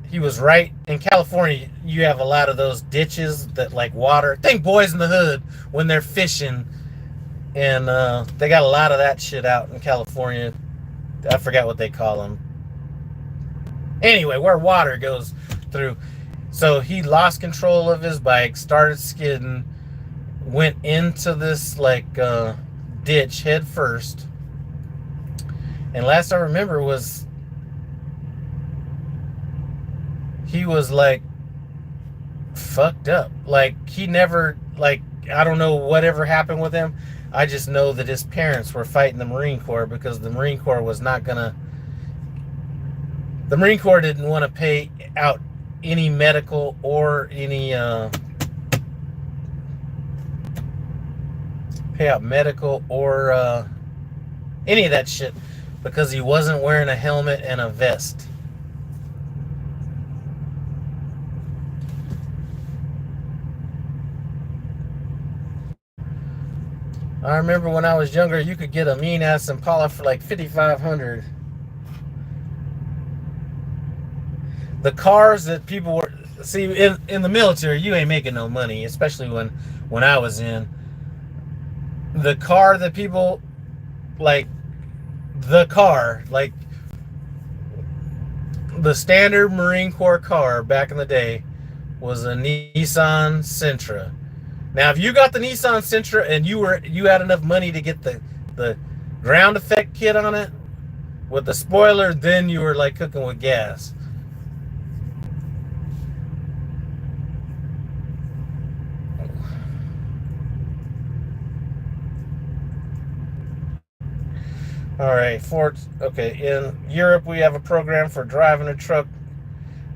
He was right in California. You have a lot of those ditches that like water. Think Boys in the Hood when they're fishing, and they got a lot of that shit out in California. I forgot what they call them. Anyway, where water goes through. So he lost control of his bike, started skidding, went into this like ditch head first. And last I remember was he was like fucked up. Like he never, like, I don't know whatever happened with him. I just know that his parents were fighting the Marine Corps because the Marine Corps was not gonna. The Marine Corps didn't want to pay out any medical or any any of that shit because he wasn't wearing a helmet and a vest. I remember when I was younger, you could get a mean ass Impala for like $5,500. The cars that people were in the military, you ain't making no money, especially when I was in. The car that people like, the standard Marine Corps car back in the day was a Nissan Sentra. Now, if you got the Nissan Sentra and you had enough money to get the ground effect kit on it with the spoiler, then you were like cooking with gas. All right, okay. In Europe, we have a program for driving a truck,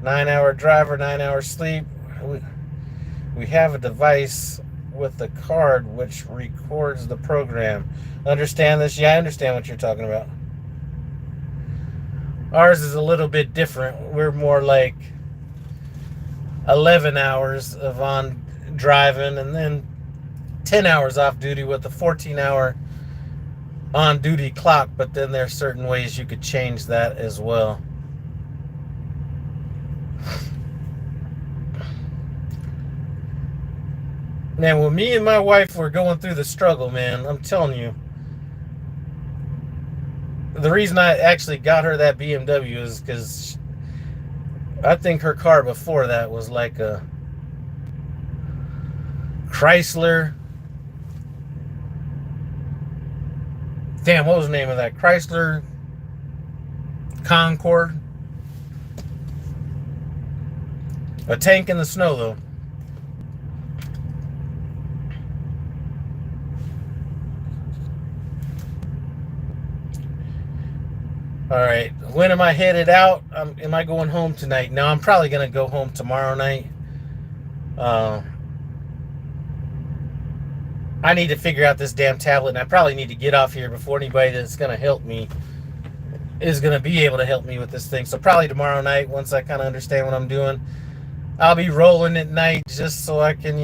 9-hour driver, 9 hours sleep. We have a device with the card which records the program. Understand this? Yeah, I understand what you're talking about. Ours is a little bit different. We're more like 11 hours of on driving and then 10 hours off duty with a 14-hour on duty clock, but then there's certain ways you could change that as well. Man, when me and my wife were going through the struggle, man, I'm telling you, the reason I actually got her that BMW is because I think her car before that was like a Chrysler. Damn, what was the name of that? Chrysler Concord. A tank in the snow, though. All right, when am I headed out? Am I going home tonight? No, I'm probably going to go home tomorrow night. I need to figure out this damn tablet, and I probably need to get off here before anybody that's going to help me is going to be able to help me with this thing. So probably tomorrow night, once I kind of understand what I'm doing, I'll be rolling at night just so I can,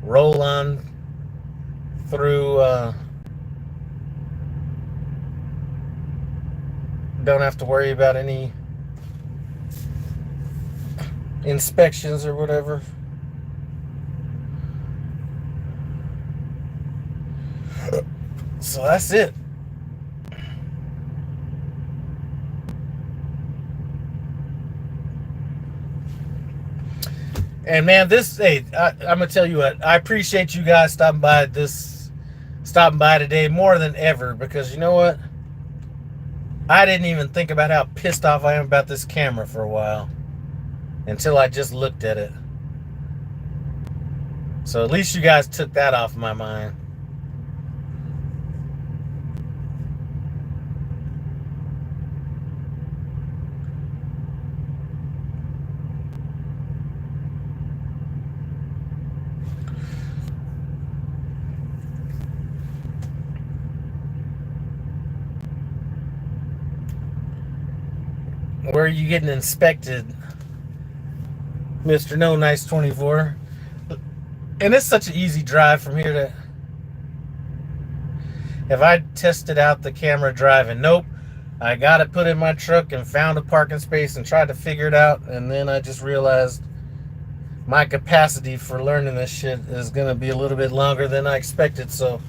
roll on through. Don't have to worry about any inspections or whatever. So that's it. And man, I'm gonna tell you what, I appreciate you guys stopping by today more than ever, because you know what? I didn't even think about how pissed off I am about this camera for a while until I just looked at it. So at least you guys took that off my mind. Where are you getting inspected, Mr. No Nice 24? And it's such an easy drive from here to... Have I tested out the camera driving? Nope. I got it put in my truck and found a parking space and tried to figure it out, and then I just realized my capacity for learning this shit is going to be a little bit longer than I expected. So,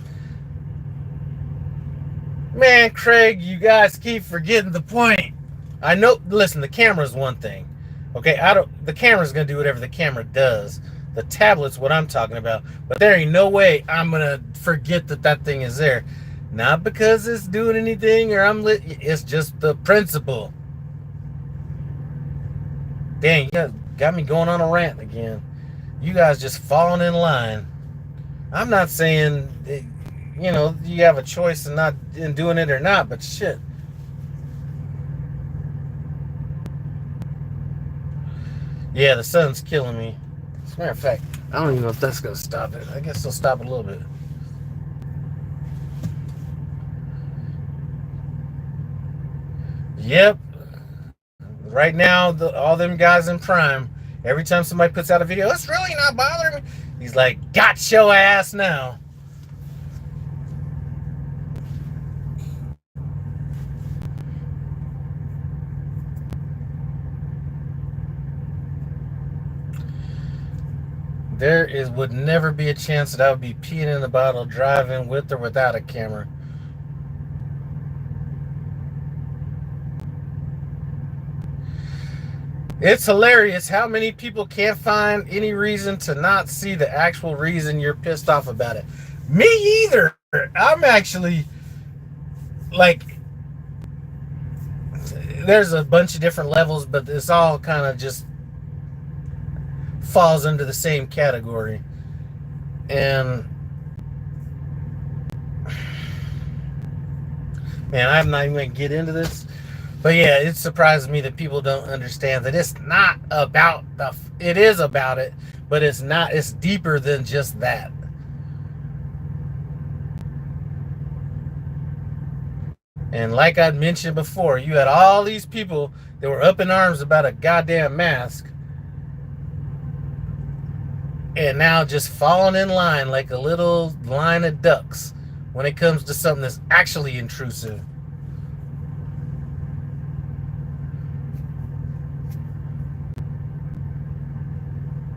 man, Craig, you guys keep forgetting the point. I know, listen, the camera's one thing. Okay, the camera's going to do whatever the camera does. The tablet's what I'm talking about. But there ain't no way I'm going to forget that thing is there. Not because it's doing anything or it's just the principle. Dang, you guys got me going on a rant again. You guys just falling in line. I'm not saying, you have a choice in doing it or not, but shit. Yeah, the sun's killing me. As a matter of fact, I don't even know if that's going to stop it. I guess it'll stop it a little bit. Yep. Right now, all them guys in Prime, every time somebody puts out a video, it's really not bothering me. He's like, got your ass now. Would never be a chance that I would be peeing in the bottle driving with or without a camera. It's hilarious how many people can't find any reason to not see the actual reason you're pissed off about it. Me either. I'm actually like, there's a bunch of different levels, but it's all kind of just falls under the same category. And Man, I'm not even going to get into this. But yeah, it surprises me that people don't understand that it's not about the. It is about it, but it's not. It's deeper than just that. And like I'd mentioned before, you had all these people that were up in arms about a goddamn mask, and now just falling in line like a little line of ducks when it comes to something that's actually intrusive.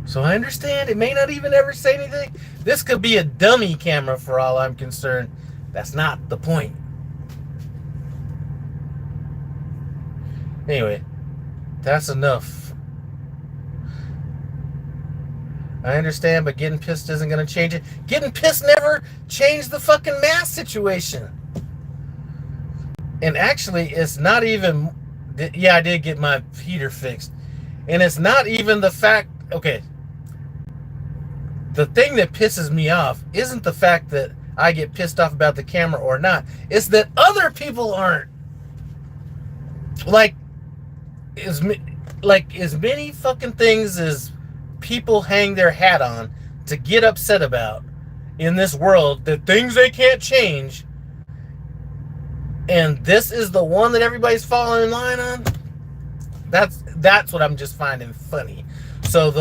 So I understand it may not even ever say anything. This could be a dummy camera for all I'm concerned. That's not the point. Anyway, that's enough. I understand, but getting pissed isn't going to change it. Getting pissed never changed the fucking mask situation. And actually, it's not even... Yeah, I did get my heater fixed. And it's not even the fact... Okay. The thing that pisses me off isn't the fact that I get pissed off about the camera or not. It's that other people aren't. Like as many fucking things as people hang their hat on to get upset about in this world, that things they can't change, and this is the one that everybody's falling in line on. That's what I'm just finding funny. So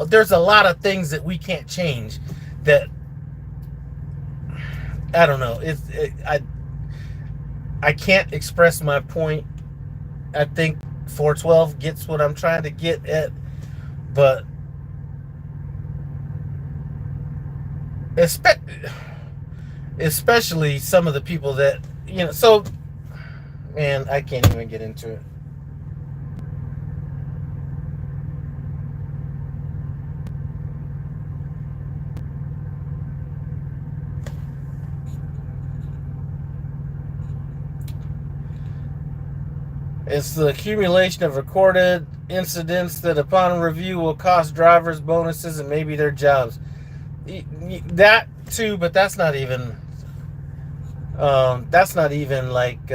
there's a lot of things that we can't change that I don't know. I can't express my point. I think 412 gets what I'm trying to get at, but especially some of the people that, so, man, I can't even get into it. It's the accumulation of recorded incidents that upon review will cost drivers bonuses and maybe their jobs. That too, but that's not even like,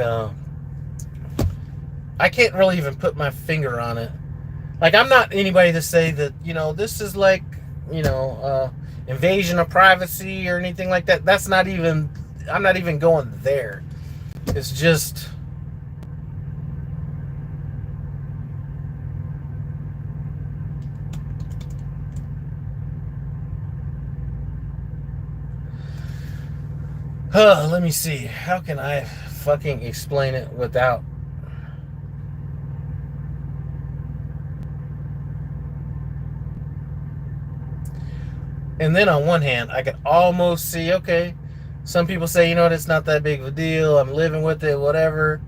I can't really even put my finger on it. Like, I'm not anybody to say that, this is like, invasion of privacy or anything like that. That's not even, I'm not even going there. It's just... let me see. How can I fucking explain it without... And then on one hand, I could almost see, okay, some people say, it's not that big of a deal. I'm living with it, whatever.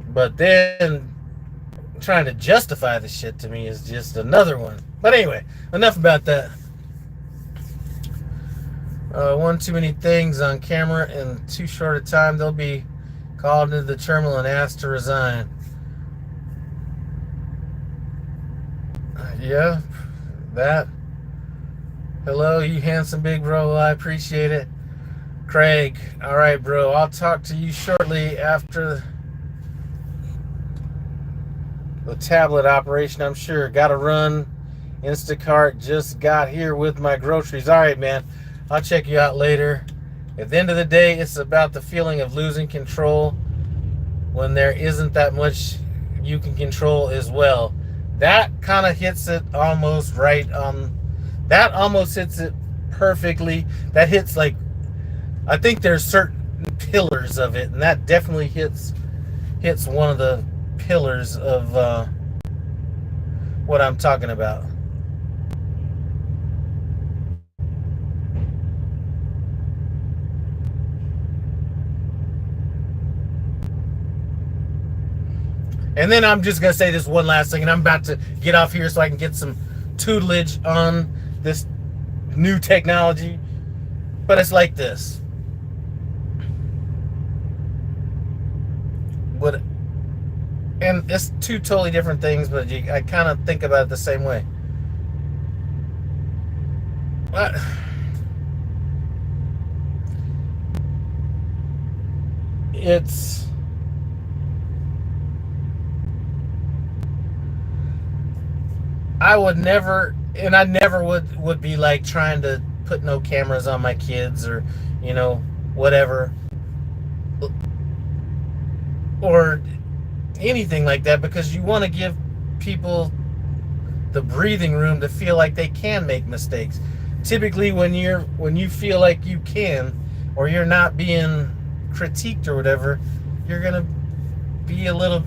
But then trying to justify the shit to me is just another one. But anyway, enough about that. One too many things on camera in too short a time, they'll be called into the terminal and asked to resign. Yeah, that. Hello, you handsome big bro. I appreciate it. Craig, all right, bro. I'll talk to you shortly after the tablet operation, I'm sure. Gotta run. Instacart just got here with my groceries. All right, man. I'll check you out later. At the end of the day, it's about the feeling of losing control when there isn't that much you can control as well. That kind of hits it almost right on. That almost hits it perfectly. That hits, like, I think there's certain pillars of it, and that definitely hits one of the pillars of what I'm talking about. And then I'm just going to say this one last thing, and I'm about to get off here so I can get some tutelage on this new technology. But it's like this. And it's two totally different things, but I kind of think about it the same way. But... it's I would never, and I never would be like trying to put no cameras on my kids or, you know, whatever, or anything like that, because you want to give people the breathing room to feel like they can make mistakes. Typically, when you feel like you can, or you're not being critiqued or whatever, you're gonna be a little,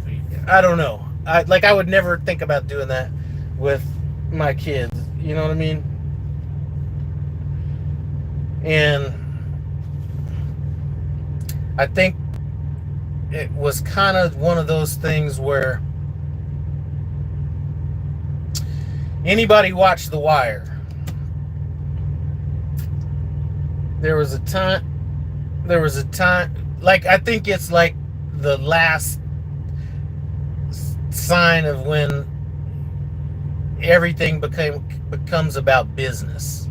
I don't know. I would never think about doing that with my kids. You know what I mean? And I think it was kind of one of those things where anybody watch The Wire. There was a time, like, I think it's like the last sign of when everything becomes about business.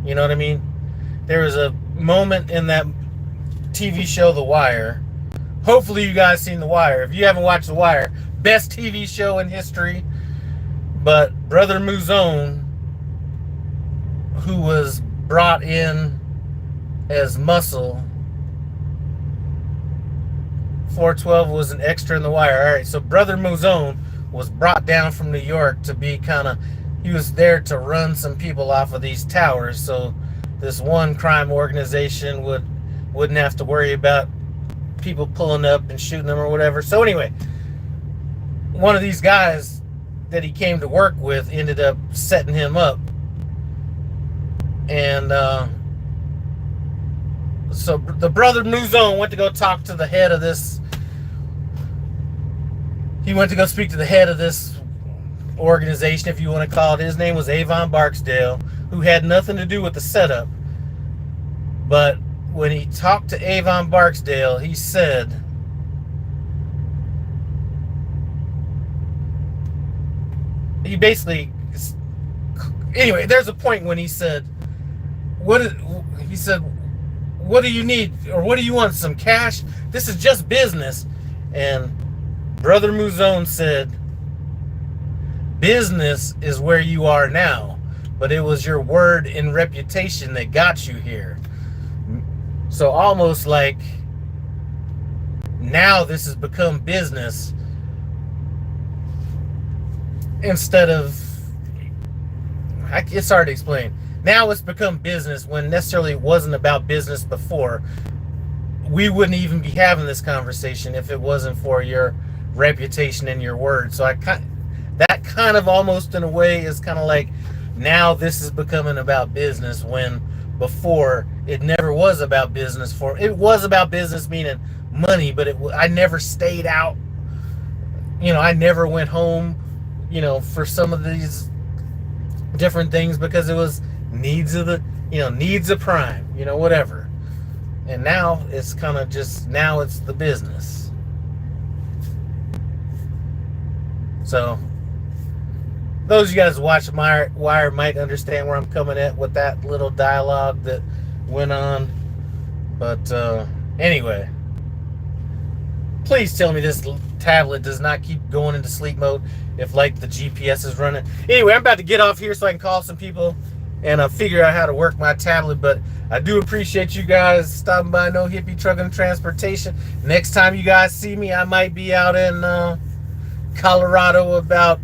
You know what I mean? There was a moment in that TV show, The Wire. Hopefully you guys seen The Wire. If you haven't watched The Wire, best TV show in history. But Brother Mouzone, who was brought in as muscle, 412 was an extra in The Wire. All right, so Brother Mouzone was brought down from New York to be he was there to run some people off of these towers, so this one crime organization wouldn't have to worry about people pulling up and shooting them or whatever. So anyway, one of these guys that he came to work with ended up setting him up, and so the Brother Mouzone went to go talk to the head of this. He went to go speak to the head of this organization, if you want to call it. His name was Avon Barksdale, who had nothing to do with the setup. But when he talked to Avon Barksdale, he said, he basically, anyway, there's a point when he said, what do you need, or what do you want, some cash? This is just business. And Brother Mouzone said, business is where you are now, but it was your word and reputation that got you here. So almost like now this has become business instead of, it's hard to explain. Now it's become business when necessarily it wasn't about business before. We wouldn't even be having this conversation if it wasn't for your reputation and your word. So that kind of almost in a way is kind of like, now this is becoming about business, when before it never was about business. It was about business meaning money, but I never stayed out. You know, I never went home, you know, for some of these different things, because it was needs of prime, you know, whatever. And now it's kind of just, now it's the business. So those of you guys who watch Wire might understand where I'm coming at with that little dialogue that went on. But anyway, please tell me this tablet does not keep going into sleep mode if, like, the GPS is running. Anyway, I'm about to get off here so I can call some people and figure out how to work my tablet. But I do appreciate you guys stopping by No Hippie Trucking and Transportation. Next time you guys see me, I might be out in Colorado, about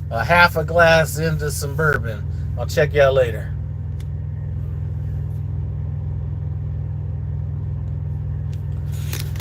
a half a glass into some bourbon. I'll check y'all later.